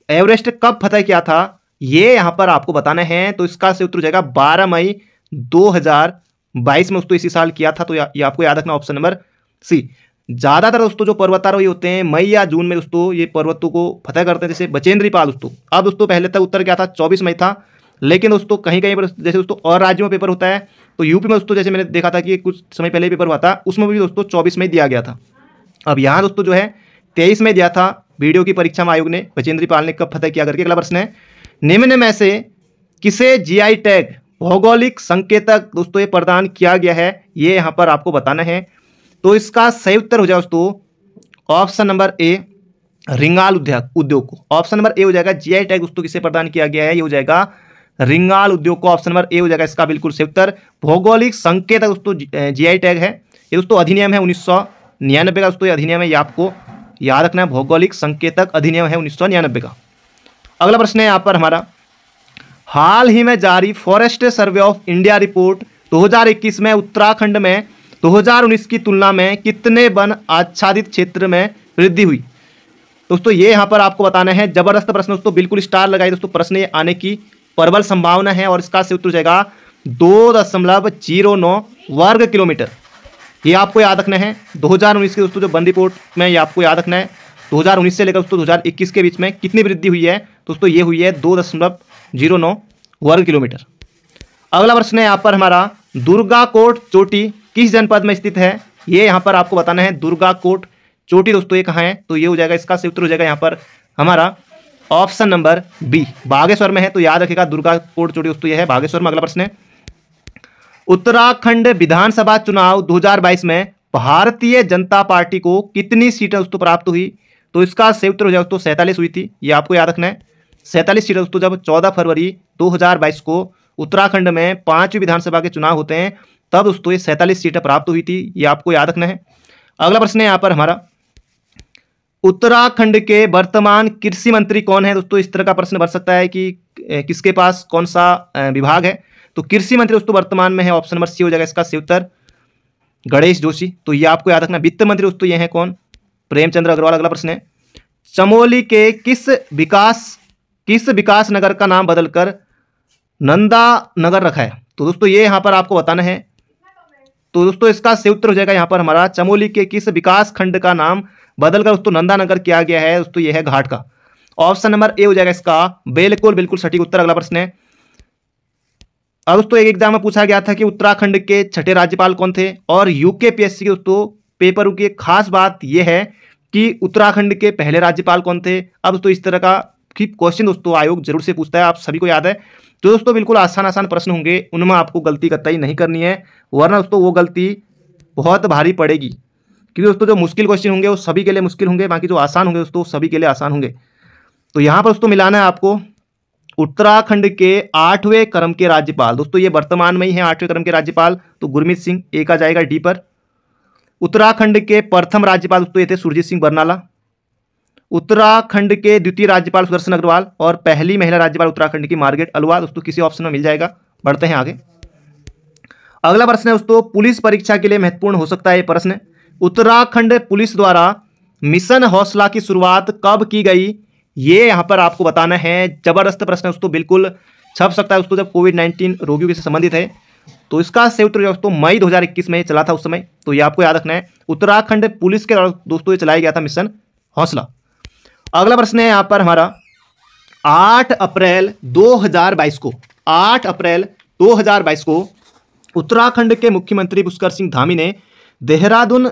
एवरेस्ट कब फतह किया था, ये यहाँ पर आपको बताना है। तो इसका से उत्तर हो जाएगा 12 मई 2022 में दोस्तों इसी साल किया था। तो ये आपको याद रखना, ऑप्शन नंबर सी। ज़्यादातर दोस्तों जो पर्वतारोही होते हैं मई या जून में दोस्तों ये पर्वतों को फतह करते हैं, जैसे बचेंद्री पाल दोस्तों। अब दोस्तों पहले तक उत्तर क्या था, 24 मई था, लेकिन दोस्तों कहीं कहीं पर जैसे दोस्तों और राज्यों में पेपर होता है, तो यूपी में दोस्तों जैसे मैंने देखा था कि कुछ समय पहले पेपर हुआ था, उसमें भी दोस्तों 24 मई दिया गया था। अब यहाँ दोस्तों जो है 23 मई दिया था वीडियो की परीक्षा में आयोग ने, बचेंद्री पाल ने कब फतह किया करके। अगला प्रश्न है, निम्न में से किसे जीआई टैग भौगोलिक संकेतक दोस्तों ये प्रदान किया गया है, ये यहाँ पर आपको बताना है। तो इसका सही उत्तर हो जाएगा दोस्तों ऑप्शन नंबर ए, रिंगाल उद्योग को। ऑप्शन नंबर ए हो जाएगा जीआई टैग दोस्तों किसे प्रदान किया गया है, ये हो जाएगा रिंगाल उद्योग को। ऑप्शन नंबर ए हो जाएगा इसका बिल्कुल सही उत्तर। भौगोलिक संकेतक दोस्तों जीआई टैग है, ये दोस्तों अधिनियम है 1999 का दोस्तों, ये अधिनियम है, ये आपको याद रखना है। भौगोलिक संकेतक अधिनियम है 1999 का। अगला प्रश्न है यहाँ पर हमारा, हाल ही में जारी forest survey of India report 2021 में उत्तराखंड में 2019 की तुलना में कितने वन आच्छादित क्षेत्र में वृद्धि हुई। दोस्तों ये यहाँ पर आपको बताना है, जबरदस्त प्रश्न दोस्तों, बिल्कुल स्टार लगाई दोस्तों, प्रश्न ये आने की प्रबल संभावना है। और इसका से उत्तर हो जाएगा 2.09 वर्ग किलोमीटर। ये आपको याद रखना है। 2019 के दोस्तों जो वन रिपोर्ट में ये आपको याद रखना है, 2019 से लेकर दोस्तों 2021 के बीच में कितनी वृद्धि हुई है, दोस्तों ये हुई है 2.09 वर्ग किलोमीटर। अगला प्रश्न है यहाँ पर हमारा, दुर्गाकोट चोटी किस जनपद में स्थित है, ये यहाँ पर आपको बताना है। दुर्गाकोट चोटी दोस्तों ये कहाँ है, तो ये हो जाएगा इसका सही उत्तर हो जाएगा यहाँ पर हमारा ऑप्शन नंबर बी, बागेश्वर में है। तो याद रखिएगा दुर्गाकोट चोटी दोस्तों ये है बागेश्वर में। अगला प्रश्न है, उत्तराखंड विधानसभा चुनाव 2022 में भारतीय जनता पार्टी को कितनी सीटें दोस्तों प्राप्त हुई, तो इसका सही उत्तर हो जाएगा दोस्तों 47 हुई थी, ये आपको याद रखना है। 47 सीटें दोस्तों, जब 14 फरवरी 2022 को उत्तराखंड में 5वीं विधानसभा के चुनाव होते हैं, तब दोस्तों ये 47 सीटें प्राप्त हुई थी, ये आपको याद रखना है। अगला प्रश्न है यहाँ पर हमारा, उत्तराखंड के वर्तमान कृषि मंत्री कौन है। दोस्तों इस तरह का प्रश्न बन सकता है कि किसके पास कौन सा विभाग है। तो कृषि मंत्री दोस्तों वर्तमान में है, ऑप्शन नंबर सी हो जाएगा इसका सही उत्तर, गणेश जोशी। तो ये आपको याद रखना। वित्त मंत्री दोस्तों ये है कौन, प्रेमचंद्र अग्रवाल। अगला प्रश्न है, चमोली के किस विकास नगर का नाम बदलकर नंदा नगर रखा है? तो दोस्तों ये यहां पर आपको बताना है। तो दोस्तों इसका सही उत्तर हो जाएगा यहां पर हमारा, चमोली के किस विकास खंड का नाम बदलकर दोस्तों नंदा नगर किया गया है? दोस्तों ये है घाट का। ऑप्शन नंबर ए हो जाएगा इसका, बिल्कुल सटीक उत्तर। अगला प्रश्न है, अब दोस्तों एक एग्जाम में पूछा गया था कि उत्तराखंड के छठे राज्यपाल कौन थे, और यूकेपीएससी के दोस्तों पेपर की एक खास बात यह है कि उत्तराखंड के पहले राज्यपाल कौन थे। अब दोस्तों इस तरह का क्वेश्चन दोस्तों आयोग जरूर से पूछता है, आप सभी को याद है। तो दोस्तों बिल्कुल आसान प्रश्न होंगे, उनमें आपको गलती कतई नहीं करनी है, वरना दोस्तों वो गलती बहुत भारी पड़ेगी। क्योंकि दोस्तों जो मुश्किल क्वेश्चन होंगे वो सभी के लिए मुश्किल होंगे, बाकी जो आसान होंगे दोस्तों सभी के लिए आसान होंगे। तो यहाँ पर दोस्तों मिलाना है आपको उत्तराखंड के 8वें क्रम के राज्यपाल। दोस्तों ये वर्तमान में ही है 8वें क्रम के राज्यपाल, तो गुरमीत सिंह ए का जाएगा डी पर। उत्तराखंड के प्रथम राज्यपाल दोस्तों ये थे सुरजीत सिंह बरनाला। उत्तराखंड के द्वितीय राज्यपाल सुदर्शन अग्रवाल, और पहली महिला राज्यपाल उत्तराखंड की मार्गरेट अलवा। दोस्तों किसी ऑप्शन में मिल जाएगा। बढ़ते हैं आगे। अगला प्रश्न है दोस्तों, पुलिस परीक्षा के लिए महत्वपूर्ण हो सकता है ये प्रश्न। उत्तराखंड पुलिस द्वारा मिशन हौसला की शुरुआत कब की गई, ये यहां पर आपको बताना है। जबरदस्त प्रश्न है दोस्तों, बिल्कुल छप सकता है दोस्तों जब कोविड-19 रोगियों से संबंधित है। तो इसका सही उत्तर दोस्तों मई 2021 में चला था उस समय, तो ये आपको याद रखना है। उत्तराखंड पुलिस के द्वारा दोस्तों ये चलाया गया था मिशन हौसला। अगला प्रश्न है यहां पर हमारा, 8 अप्रैल 2022 को उत्तराखंड के मुख्यमंत्री पुष्कर सिंह धामी ने देहरादून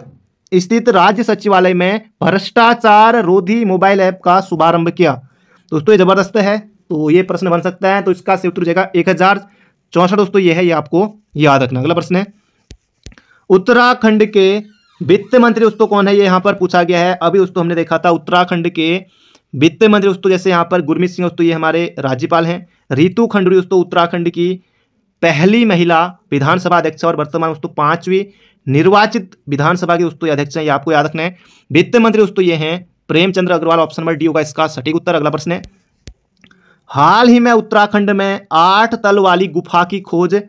स्थित राज्य सचिवालय में भ्रष्टाचार रोधी मोबाइल ऐप का शुभारंभ किया। दोस्तों ये जबरदस्त है, तो ये प्रश्न बन सकता है। तो इसका सही उत्तर हो जाएगा 1064 दोस्तों ये है, ये आपको याद रखना। अगला प्रश्न है, उत्तराखंड के वित्त मंत्री दोस्तों कौन है, ये यहाँ पर पूछा गया है। अभी दोस्तों हमने देखा था उत्तराखंड के वित्त मंत्री दोस्तों, जैसे यहाँ पर गुरमीत सिंह दोस्तों ये हमारे राज्यपाल हैं। रितु खंडूरी दोस्तों उत्तराखंड की पहली महिला विधानसभा अध्यक्ष और वर्तमान दोस्तों 5वीं निर्वाचित विधानसभा के दोस्तों अध्यक्ष हैं, ये आपको याद रखना है। वित्त मंत्री दोस्तों ये हैं Premchandra Agrawal. Option number D होगा इसका सटीक उत्तर। अगला प्रश्न है, हाल ही में उत्तराखंड में 8 तल वाली गुफा की खोज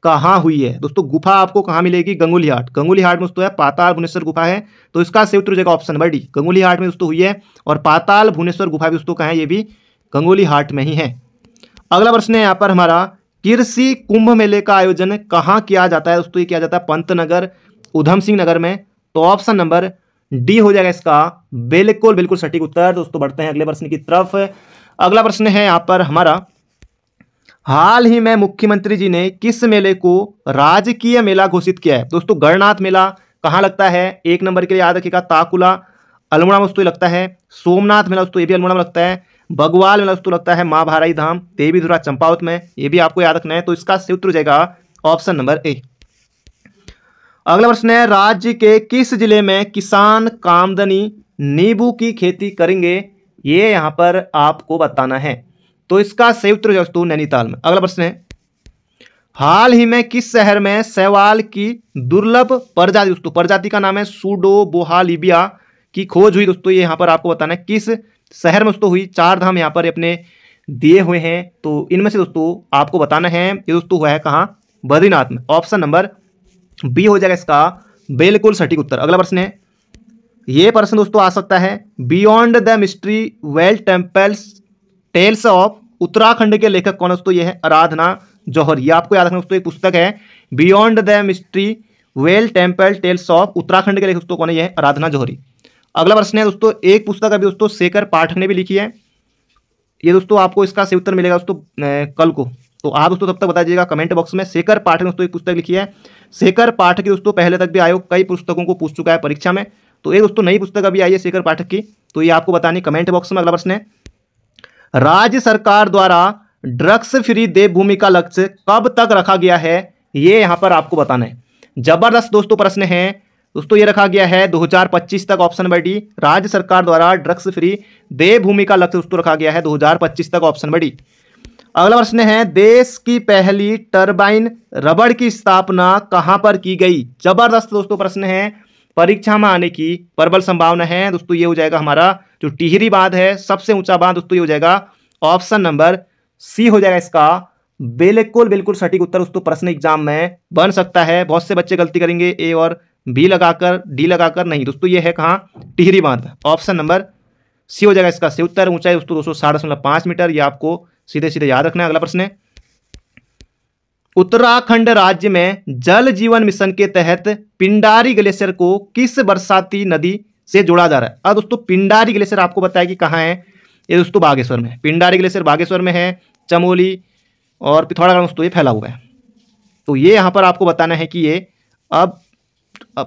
कहाँ हुई है? दोस्तों गुफा आपको कहाँ मिलेगी? गंगुलीहाट में दोस्तों है, पाताल भुवनेश्वर गुफा है। तो इसका सही उत्तर हो जाएगा ऑप्शन नंबर डी, गंगुलीहाट में दोस्तों हुई है। और पाताल भुवनेश्वर गुफा भी दोस्तों कहाँ है? ये भी गंगुलीहाट में ही है। अगला प्रश्न है यहाँ पर हमारा, कृषि कुंभ मेले का आयोजन कहाँ किया जाता है? दोस्तों ये किया जाता है पंतनगर उधम सिंह नगर में। तो ऑप्शन नंबर डी हो जाएगा इसका बिल्कुल सटीक उत्तर। दोस्तों बढ़ते हैं अगले प्रश्न की तरफ। अगला प्रश्न है यहाँ पर हमारा, हाल ही में मुख्यमंत्री जी ने किस मेले को राजकीय मेला घोषित किया है? दोस्तों गणनाथ मेला कहाँ लगता है? 1 नंबर के लिए याद रखिएगा, ताकुला अल्मोड़ा में दोस्तों लगता है। सोमनाथ मेला दोस्तों ये भी अल्मोड़ा में लगता है। बगवाल मेला दोस्तों लगता है माँ भाराई धाम, देवीधुरा चंपावत में, ये भी आपको याद रखना है। तो इसका सही उत्तर हो जाएगा ऑप्शन नंबर ए। अगला प्रश्न है, राज्य के किस जिले में किसान कामदनी नींबू की खेती करेंगे? ये यहाँ पर आपको बताना है। तो इसका सही उत्तर दोस्तों नैनीताल में। अगला प्रश्न है, हाल ही में किस शहर में शैवाल की दुर्लभ प्रजाति, दोस्तों प्रजाति का नाम है सूडोबोहालिबिया, की खोज हुई? दोस्तों ये यहाँ पर आपको बताना है किस शहर में दोस्तों हुई। 4 धाम यहाँ पर अपने दिए हुए हैं, तो इनमें से दोस्तों आपको बताना है ये दोस्तों हुआ है कहाँ? बद्रीनाथ में। ऑप्शन नंबर बी हो जाएगा इसका बिल्कुल सटीक उत्तर। अगला प्रश्न है, ये प्रश्न दोस्तों आ सकता है, beyond the mystery well tales of Uttarakhand के लेखक कौन है? दोस्तों ये है आराधना जौहर। ये आपको याद रखना दोस्तों, एक पुस्तक है beyond the mystery well temple tales of Uttarakhand के लेखक दोस्तों कौन है? ये है आराधना जौहरी। अगला प्रश्न है दोस्तों, एक पुस्तक अभी दोस्तों शेखर पाठक ने भी लिखी है। ये दोस्तों आपको इसका सही उत्तर मिलेगा दोस्तों कल को, तो आप दोस्तों तब तक बता दीजिएगा कमेंट बॉक्स में। शेखर पाठक दोस्तों एक पुस्तक लिखी है। शेखर पाठक की दोस्तों पहले तक भी आयोग कई पुस्तकों को पूछ चुका है परीक्षा में, तो एक दोस्तों नई पुस्तक अभी आई है शेखर पाठक की, तो ये आपको बतानी कमेंट बॉक्स में। अगला प्रश्न है, राज्य सरकार द्वारा ड्रग्स फ्री देवभूमि का लक्ष्य कब तक रखा गया है? ये यहाँ पर आपको बताना है। जबरदस्त दोस्तों प्रश्न है दोस्तों, ये रखा गया है 2025 तक। ऑप्शन नंबर डी, राज्य सरकार द्वारा ड्रग्स फ्री देवभूमि का लक्ष्य दोस्तों रखा गया है 2025 तक। Option number D. अगला प्रश्न है, देश की पहली टरबाइन रबड़ की स्थापना कहां पर की गई? जबरदस्त दोस्तों प्रश्न है, परीक्षा में आने की प्रबल संभावना है दोस्तों। ये हो जाएगा हमारा जो टिहरी बांध है, सबसे ऊंचा बांध दोस्तों, ये हो जाएगा ऑप्शन नंबर सी हो जाएगा इसका बिल्कुल बिल्कुल सटीक उत्तर दोस्तों प्रश्न एग्जाम में बन सकता है। बहुत से बच्चे गलती करेंगे ए और बी लगाकर, डी लगाकर। नहीं दोस्तों, ये है कहाँ, टिहरी बांध। ऑप्शन नंबर सी हो जाएगा इसका सही उत्तर। ऊंचाई दोस्तों 260.5 मीटर, ये आपको सीधे सीधे याद रखना है। अगला प्रश्न है, उत्तराखंड राज्य में जल जीवन मिशन के तहत पिंडारी ग्लेशियर को किस बरसाती नदी से जोड़ा जा रहा है? अब दोस्तों पिंडारी ग्लेशियर आपको बताया कि कहाँ है, ये दोस्तों बागेश्वर में। पिंडारी ग्लेशियर बागेश्वर में है, चमोली और पिथौरागढ़ दोस्तों ये फैला हुआ है। तो ये यहाँ पर आपको बताना है कि ये अब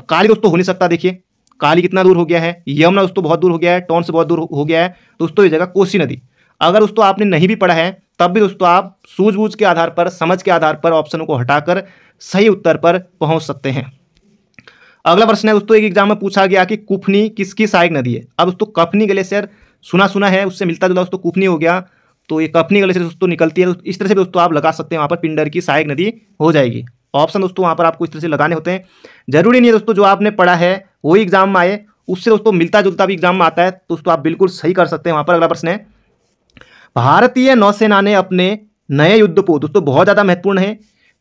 काली दोस्तों हो नहीं सकता। देखिए काली कितना दूर हो गया है, यमुना दोस्तों बहुत दूर हो गया है, टोन से बहुत दूर हो गया है दोस्तों, ये जगह कोसी नदी। अगर दोस्तों आपने नहीं भी पढ़ा है तब भी दोस्तों आप सूझबूझ के आधार पर, समझ के आधार पर ऑप्शनों को हटाकर सही उत्तर पर पहुंच सकते हैं। अगला प्रश्न है दोस्तों, एक एग्जाम में पूछा गया कि कुफनी किसकी सहायक नदी है? अब दोस्तों कफनी ग्लेशियर सुना है, उससे मिलता जुला दोस्तों कुफनी हो गया, तो ये कफनी ग्लेशियर दोस्तों निकलती है। इस तरह से दोस्तों आप लगा सकते हैं, वहाँ पर पिंडर की सहायक नदी हो जाएगी। ऑप्शन दोस्तों वहाँ पर आपको इस तरह से लगाने होते हैं। जरूरी नहीं है दोस्तों जो आपने पढ़ा है वही एग्जाम में आए, उससे दोस्तों मिलता जुलता भी एग्जाम में आता है, तो दोस्तों आप बिल्कुल सही कर सकते हैं वहाँ पर। अगला प्रश्न है, भारतीय नौसेना ने अपने नए युद्धपोत, दोस्तों बहुत ज़्यादा महत्वपूर्ण है,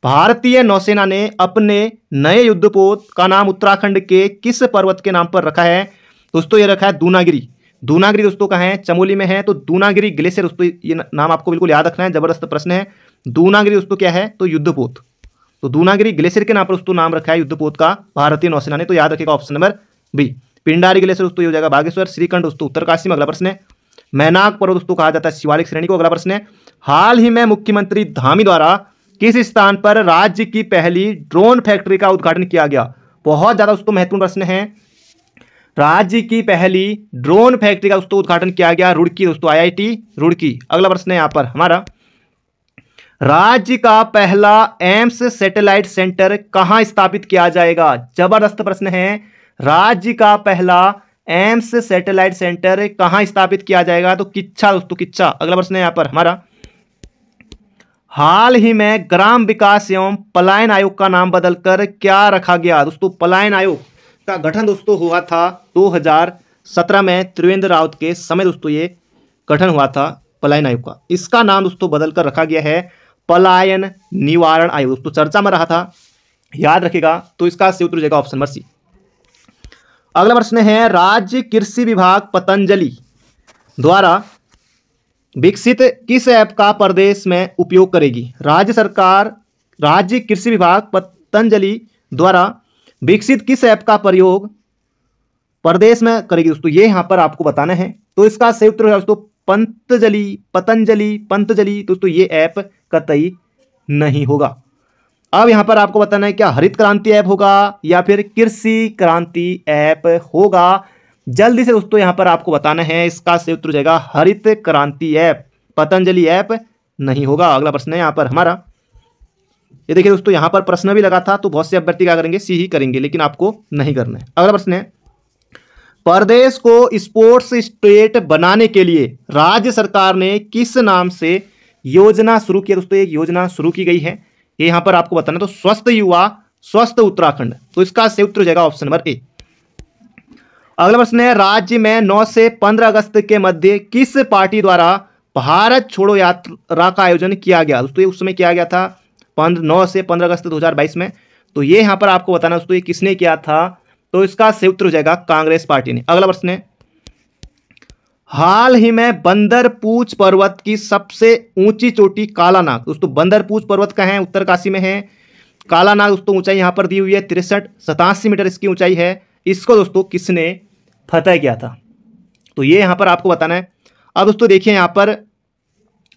भारतीय नौसेना ने अपने नए युद्धपोत का नाम उत्तराखंड के किस पर्वत के नाम पर रखा है? दोस्तों ये रखा है दूनागिरी। दूनागिरी दोस्तों कहाँ है, चमोली में है। तो दूनागिरी ग्लेशियर दोस्तों, ये नाम आपको बिल्कुल याद रखना है, जबरदस्त प्रश्न है। दूनागिरी दोस्तों क्या है, तो युद्धपोत। तो दूनागिरी ग्लेशियर के नाम पर दोस्तों नाम रखा है युद्धपोत का भारतीय नौसेना ने, तो याद रखेगा option number B. Pindari glacier दोस्तों ये हो जाएगा बागेश्वर। श्रीखंड दोस्तों उत्तरकाशी में। अगला प्रश्न है, मैनाक पर्वत दोस्तों कहा जाता है शिवालिक श्रेणी को। अगला प्रश्न है, हाल ही में मुख्यमंत्री धामी द्वारा किस स्थान पर राज्य की पहली ड्रोन फैक्ट्री का उद्घाटन किया गया? बहुत ज्यादा दोस्तों महत्वपूर्ण प्रश्न है। राज्य की पहली ड्रोन फैक्ट्री का दोस्तों उद्घाटन किया गया रुड़की दोस्तों, IIT रुड़की। अगला प्रश्न है यहाँ पर हमारा, राज्य का पहला एम्स सैटेलाइट सेंटर कहां स्थापित किया जाएगा? जबरदस्त प्रश्न है। राज्य का पहला एम्स सैटेलाइट सेंटर कहां स्थापित किया जाएगा? तो किच्छा दोस्तों, किच्छा। अगला प्रश्न है यहाँ पर हमारा, हाल ही में ग्राम विकास एवं पलायन आयोग का नाम बदलकर क्या रखा गया? दोस्तों पलायन आयोग का गठन दोस्तों हुआ था 2017 में, त्रिवेंद्र रावत के समय दोस्तों ये गठन हुआ था पलायन आयोग का। इसका नाम दोस्तों बदलकर रखा गया है पलायन निवारण आयोग। दोस्तों चर्चा में रहा था, याद रखेगा। तो इसका सही उत्तर हो जाएगा ऑप्शन नंबर सी। अगला प्रश्न है, राज्य कृषि विभाग पतंजलि द्वारा विकसित किस ऐप का प्रदेश में उपयोग करेगी? राज्य सरकार, राज्य कृषि विभाग पतंजलि द्वारा विकसित किस ऐप का प्रयोग प्रदेश में करेगी दोस्तों? ये यहां पर आपको बताना है। तो इसका सही उत्तर है दोस्तों पंतजलि, पतंजलि, पंतजलि। दोस्तों ये ऐप कतई नहीं होगा। अब यहां पर आपको बताना है क्या हरित क्रांति ऐप होगा या फिर कृषि क्रांति ऐप होगा? जल्दी से दोस्तों यहां पर आपको बताना है, इसका सही उत्तर हो जाएगा हरित क्रांति ऐप, पतंजलि ऐप नहीं होगा। अगला प्रश्न है यहां पर हमारा, ये देखिए दोस्तों यहां पर प्रश्न भी लगा था, तो बहुत से अभ्यर्थी क्या करेंगे, सी ही करेंगे, लेकिन आपको नहीं करना है। अगला प्रश्न है, प्रदेश को स्पोर्ट्स स्टेट बनाने के लिए राज्य सरकार ने किस नाम से योजना शुरू की? दोस्तों एक योजना शुरू की गई है, ये यहां पर आपको बताना। तो स्वस्थ युवा स्वस्थ उत्तराखंड, तो इसका सही उत्तर हो जाएगा ऑप्शन नंबर ए। अगला प्रश्न है, राज्य में 9 से 15 अगस्त के मध्य किस पार्टी द्वारा भारत छोड़ो यात्रा का आयोजन किया गया? दोस्तों ये उस समय किया गया था 9 से 15 अगस्त 2022 में। तो ये यहां पर आपको बताना दोस्तों ये किसने किया था? तो इसका सही उत्तर हो जाएगा कांग्रेस पार्टी ने। अगला प्रश्न है, हाल ही में बंदरपूछ पर्वत की सबसे ऊंची चोटी कालानाग। दोस्तों बंदरपूछ पर्वत का है, उत्तरकाशी में है। कालानाग दोस्तों ऊंचाई यहां पर दी हुई है 63-87 मीटर इसकी ऊंचाई है। इसको दोस्तों किसने फतह किया था? तो ये यहां पर आपको बताना है। अब दोस्तों देखिए यहां पर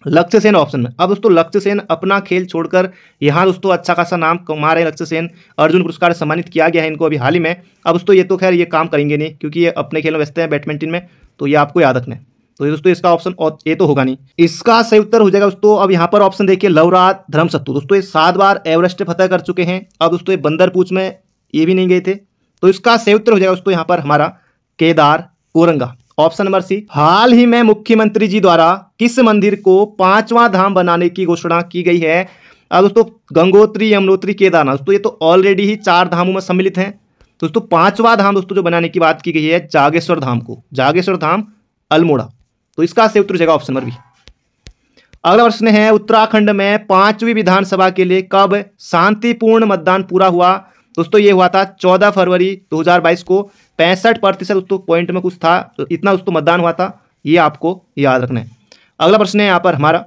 लक्ष्य सेन ऑप्शन में। अब दोस्तों लक्ष्य सेन अपना खेल छोड़कर यहाँ दोस्तों अच्छा खासा नाम कमा रहे हैं। लक्ष्य सेन अर्जुन पुरस्कार सम्मानित किया गया है इनको अभी हाल ही में। अब दोस्तों ये तो खैर ये काम करेंगे नहीं, क्योंकि ये अपने खेल में व्यस्त हैं बैडमिंटन में, तो ये आपको याद रखना है। तो ये दोस्तों इसका ऑप्शन ए तो होगा नहीं, इसका सही उत्तर हो जाएगा दोस्तों। अब यहाँ पर ऑप्शन देखिए लवराज धर्मसत्तू। दोस्तों ये 7 बार एवरेस्ट फतह कर चुके हैं। अब दोस्तों ये बंदरपूछ में ये भी नहीं गए थे, तो इसका सही उत्तर हो जाएगा दोस्तों यहाँ पर हमारा Kedar Koranga, option number C. हाल ही में मुख्यमंत्री जी द्वारा किस मंदिर को 5वां धाम बनाने की घोषणा की गई है? अब दोस्तों गंगोत्री, यमुनोत्री, केदारनाथ। दोस्तों ये तो ऑलरेडी ही 4 धामों में सम्मिलित हैं। दोस्तों 5वां धाम दोस्तों जो बनाने की बात की गई है जागेश्वर धाम को, जागेश्वर धाम अल्मोड़ा। तो इसका सही उत्तर हो जाएगा ऑप्शन नंबर बी। अगला प्रश्न है, उत्तराखंड में 5वीं विधानसभा के लिए कब शांतिपूर्ण मतदान पूरा हुआ? दोस्तों ये हुआ था 14 फरवरी 2022 को। 65% दोस्तों पॉइंट में कुछ था, इतना दोस्तों मतदान हुआ था, ये आपको याद रखना है। अगला प्रश्न है यहाँ पर हमारा,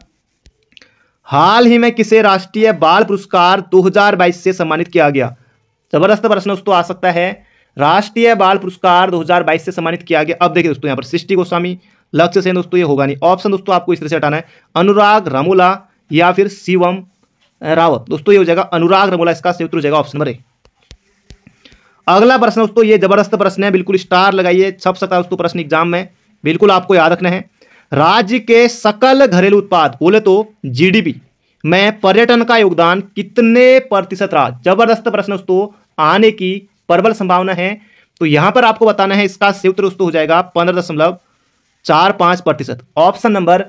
हाल ही में किसे राष्ट्रीय बाल पुरस्कार 2022 से सम्मानित किया गया? जबरदस्त प्रश्न दोस्तों आ सकता है। राष्ट्रीय बाल पुरस्कार 2022 से सम्मानित किया गया। अब देखिए दोस्तों यहाँ पर सृष्टि गोस्वामी, लक्ष्य सेन, दोस्तों ये होगा नहीं। ऑप्शन दोस्तों आपको इस तरह से हटाना है, अनुराग रमोला या फिर शिवम रावत। दोस्तों ये हो जाएगा अनुराग रमोला, इसका सही उत्तर हो जाएगा ऑप्शन नंबर ए। अगला प्रश्न दोस्तों ये जबरदस्त प्रश्न है, बिल्कुल स्टार लगाइए, छप सकता है दोस्तों प्रश्न एग्जाम में, बिल्कुल आपको याद रखना है। राज्य के सकल घरेलू उत्पाद बोले तो जीडीपी में पर्यटन का योगदान कितने प्रतिशत रहा? जबरदस्त प्रश्न दोस्तों, आने की प्रबल संभावना है। तो यहां पर आपको बताना है, इसका सही उत्तर दोस्तों हो जाएगा 15.45%। ऑप्शन नंबर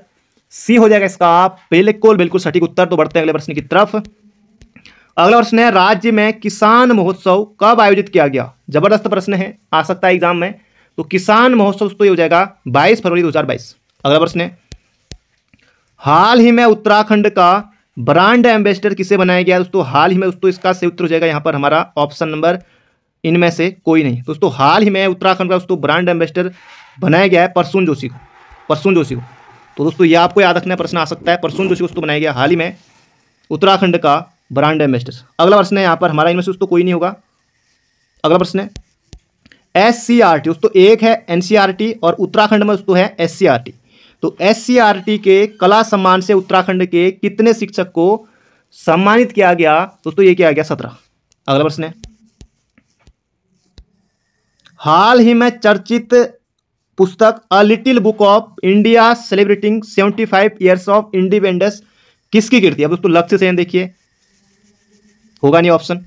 सी हो जाएगा इसका बिल्कुल सटीक उत्तर। तो बढ़ते हैं अगले प्रश्न की तरफ। अगला प्रश्न है, राज्य में किसान महोत्सव कब आयोजित किया गया? जबरदस्त प्रश्न है, आ सकता है एग्जाम में। तो किसान महोत्सव दोस्तों ये हो जाएगा 22 फरवरी 2022। अगला प्रश्न है, हाल ही में उत्तराखंड का ब्रांड एम्बेसडर किसे बनाया गया? दोस्तों हाल ही में दोस्तों इसका सही उत्तर हो जाएगा यहाँ पर हमारा ऑप्शन नंबर इनमें से कोई नहीं। दोस्तों हाल ही में उत्तराखंड का दोस्तों ब्रांड एम्बेसडर बनाया गया है प्रसून जोशी को। तो दोस्तों ये आपको याद रखना है, प्रश्न आ सकता है। प्रसून जोशी को दोस्तों बनाया गया हाल ही में उत्तराखंड का ब्रांड एम्बेसडर। अगला प्रश्न है यहाँ पर हमारा, इनमें से दोस्तों कोई नहीं होगा। अगला प्रश्न है, SCRT दोस्तों एक है NCRT और उत्तराखंड में दोस्तों है SCRT। तो SCRT के कला सम्मान से उत्तराखंड के कितने शिक्षक को सम्मानित किया गया? दोस्तों ये किया गया 17। अगला प्रश्न है, हाल ही में चर्चित पुस्तक a little book of India celebrating 75 years of independence किसकी कृति है? अब दोस्तों लक्ष्य सेन, देखिए होगा नहीं ऑप्शन।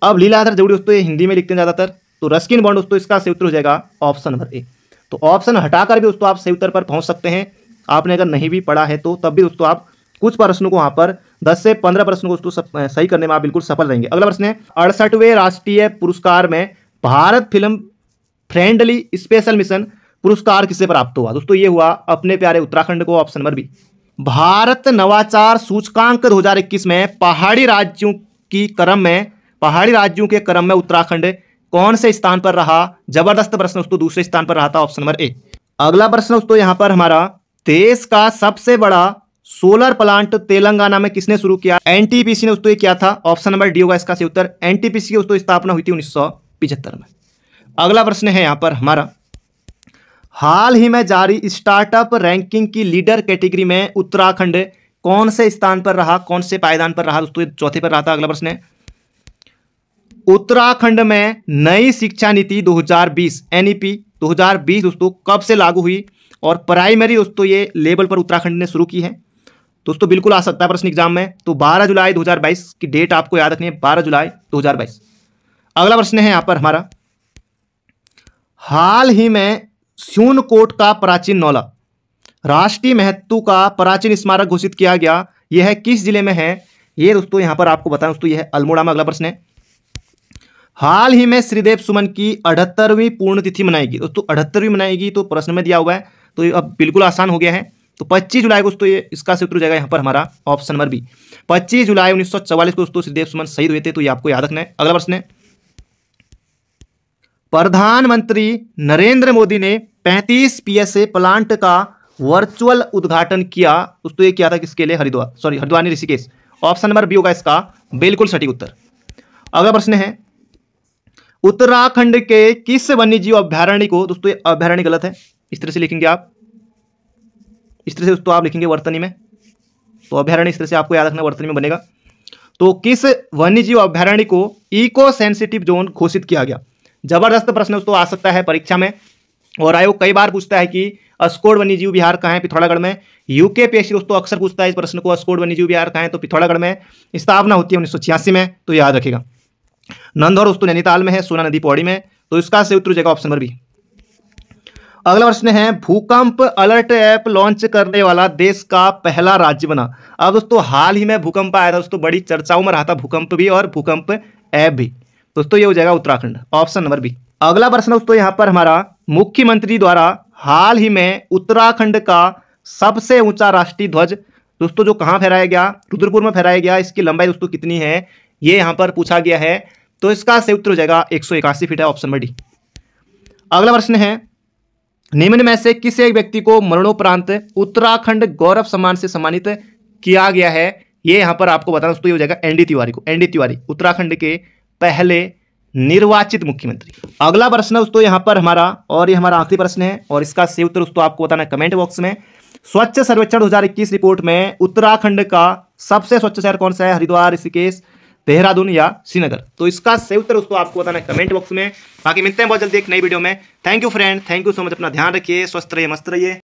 अब लीलाधर जौहरी दोस्तों ये हिंदी में लिखते हैं ज्यादातर। तो रस्किन बॉन्ड दोस्तों इसका सही उत्तर हो जाएगा ऑप्शन नंबर ए। तो ऑप्शन हटाकर भी दोस्तों आप सही उत्तर पर पहुंच सकते हैं। आपने अगर नहीं भी पढ़ा है तो तब भी दोस्तों आप कुछ प्रश्नों को वहां पर 10 से 15 प्रश्नों को दोस्तों सही करने में आप बिल्कुल सफल रहेंगे। अगला प्रश्न है, 68वें राष्ट्रीय पुरस्कार में Bharat film friendly special mission पुरस्कार किसे प्राप्त हुआ? दोस्तों ये हुआ अपने प्यारे उत्तराखंड को, ऑप्शन नंबर बी। भारत नवाचार सूचकांक 2021 में पहाड़ी राज्यों के क्रम में उत्तराखंड कौन से स्थान पर रहा? जबरदस्त प्रश्न दोस्तों, दूसरे स्थान पर रहा था, ऑप्शन नंबर ए। अगला प्रश्न दोस्तों यहाँ पर हमारा, देश का सबसे बड़ा सोलर प्लांट तेलंगाना में किसने शुरू किया? NTPC ने दोस्तों ये किया था, ऑप्शन नंबर डी होगा इसका सही उत्तर। NTPC की दोस्तों स्थापना हुई थी 1975 में। अगला प्रश्न है यहाँ पर हमारा, हाल ही में जारी स्टार्टअप रैंकिंग की लीडर कैटेगरी में उत्तराखंड कौन से स्थान पर रहा, कौन से पायदान पर रहा? दोस्तों चौथे पर रहा था। अगला प्रश्न है, उत्तराखंड में नई शिक्षा नीति 2020 NEP 2020 दोस्तों कब से लागू हुई और प्राइमरी दोस्तों ये लेवल पर उत्तराखंड ने शुरू की है? दोस्तों बिल्कुल आ सकता है प्रश्न एग्जाम में। तो 12 जुलाई 2022 की डेट आपको याद रखनी है, 12 जुलाई 2022। अगला प्रश्न है यहाँ पर हमारा, हाल ही में स्यूनकोट का प्राचीन नौला राष्ट्रीय महत्व का प्राचीन स्मारक घोषित किया गया, यह किस जिले में है? ये दोस्तों यहां पर आपको बताएं दोस्तों, यह है अल्मोड़ा में। अगला प्रश्न है, हाल ही में श्रीदेव सुमन की 78वीं पुण्यतिथि मनाएगी। दोस्तों 78वीं मनाएगी, तो प्रश्न में दिया हुआ है, तो ये अब बिल्कुल आसान हो गया है। तो 25 जुलाई को दोस्तों ये इसका सूत्र हो जाएगा यहाँ पर हमारा ऑप्शन नंबर बी। 25 जुलाई 1944 को दोस्तों श्रीदेव सुमन शहीद हुए थे, तो ये आपको याद रखना है। अगला प्रश्न है, प्रधानमंत्री नरेंद्र मोदी ने 35 PSA प्लांट का वर्चुअल उद्घाटन किया। दोस्तों ये किया था किसके लिए? हरिद्वार नहीं, ऋषिकेश। ऑप्शन नंबर बी होगा इसका बिल्कुल सटीक उत्तर। अगला प्रश्न है, उत्तराखंड के किस वन्यजीव अभ्यारण्य को, दोस्तों ये अभ्यारण्य गलत है, इस तरह से लिखेंगे आप, इस तरह से दोस्तों आप लिखेंगे वर्तनी में, तो अभ्यारण्य इस तरह से आपको याद रखना वर्तनी में बनेगा। तो किस वन्यजीव अभ्यारण्य को इको सेंसिटिव जोन घोषित किया गया? जबरदस्त प्रश्न दोस्तों आ सकता है परीक्षा में, और आयोग कई बार पूछता है कि अस्कोड वन्यजीव विहार कहाँ है? पिथौरागढ़ में। UKPSC दोस्तों अक्सर पूछता है इस प्रश्न को, अस्कोड वन्यजीव विहार कहाँ है? तो पिथौरागढ़ में। स्थापना होती है 1986 में, तो याद रखिएगा। नंदौर दोस्तों नैनीताल में है, सोना नदी पौड़ी में, तो इसका सही उत्तर हो जाएगा ऑप्शन नंबर बी। अगला प्रश्न है, भूकंप अलर्ट ऐप लॉन्च करने वाला देश का पहला राज्य बना। अब दोस्तों हाल ही में भूकंप आया था दोस्तों, बड़ी चर्चाओं में रहा था भूकंप भी और भूकंप ऐप भी। दोस्तों ये हो जाएगा उत्तराखंड, ऑप्शन नंबर बी। अगला प्रश्न दोस्तों यहाँ पर हमारा, मुख्यमंत्री द्वारा हाल ही में उत्तराखंड का सबसे ऊंचा राष्ट्रीय ध्वज दोस्तों जो कहाँ फहराया गया, रुद्रपुर में फहराया गया। इसकी लंबाई दोस्तों कितनी है, ये यहाँ पर पूछा गया है। तो इसका सही उत्तर हो जाएगा 181 फीट है, ऑप्शन नंबर डी। अगला प्रश्न है, निम्न में से किस एक व्यक्ति को मरणोपरांत उत्तराखंड गौरव सम्मान से सम्मानित किया गया है। ये यहां पर आपको बताना दोस्तों, ये हो जाएगा एनडी तिवारी को। एनडी तिवारी उत्तराखंड के पहले निर्वाचित मुख्यमंत्री। अगला प्रश्न दोस्तों यहां पर हमारा, और ये हमारा आखिरी प्रश्न है, और इसका सही उत्तर दोस्तों आपको बताना है कमेंट बॉक्स में। स्वच्छ सर्वेक्षण 2021 रिपोर्ट में उत्तराखंड का सबसे स्वच्छ शहर कौन सा है, हरिद्वार, ऋषिकेश, देहरादून या श्रीनगर। तो इसका सही उत्तर दोस्तों आपको बताना है कमेंट बॉक्स में। बाकी मिलते हैं बहुत जल्दी एक नई वीडियो में। Thank you friend, thank you so much. अपना ध्यान रखिए, स्वस्थ रहिए, मस्त रहिए।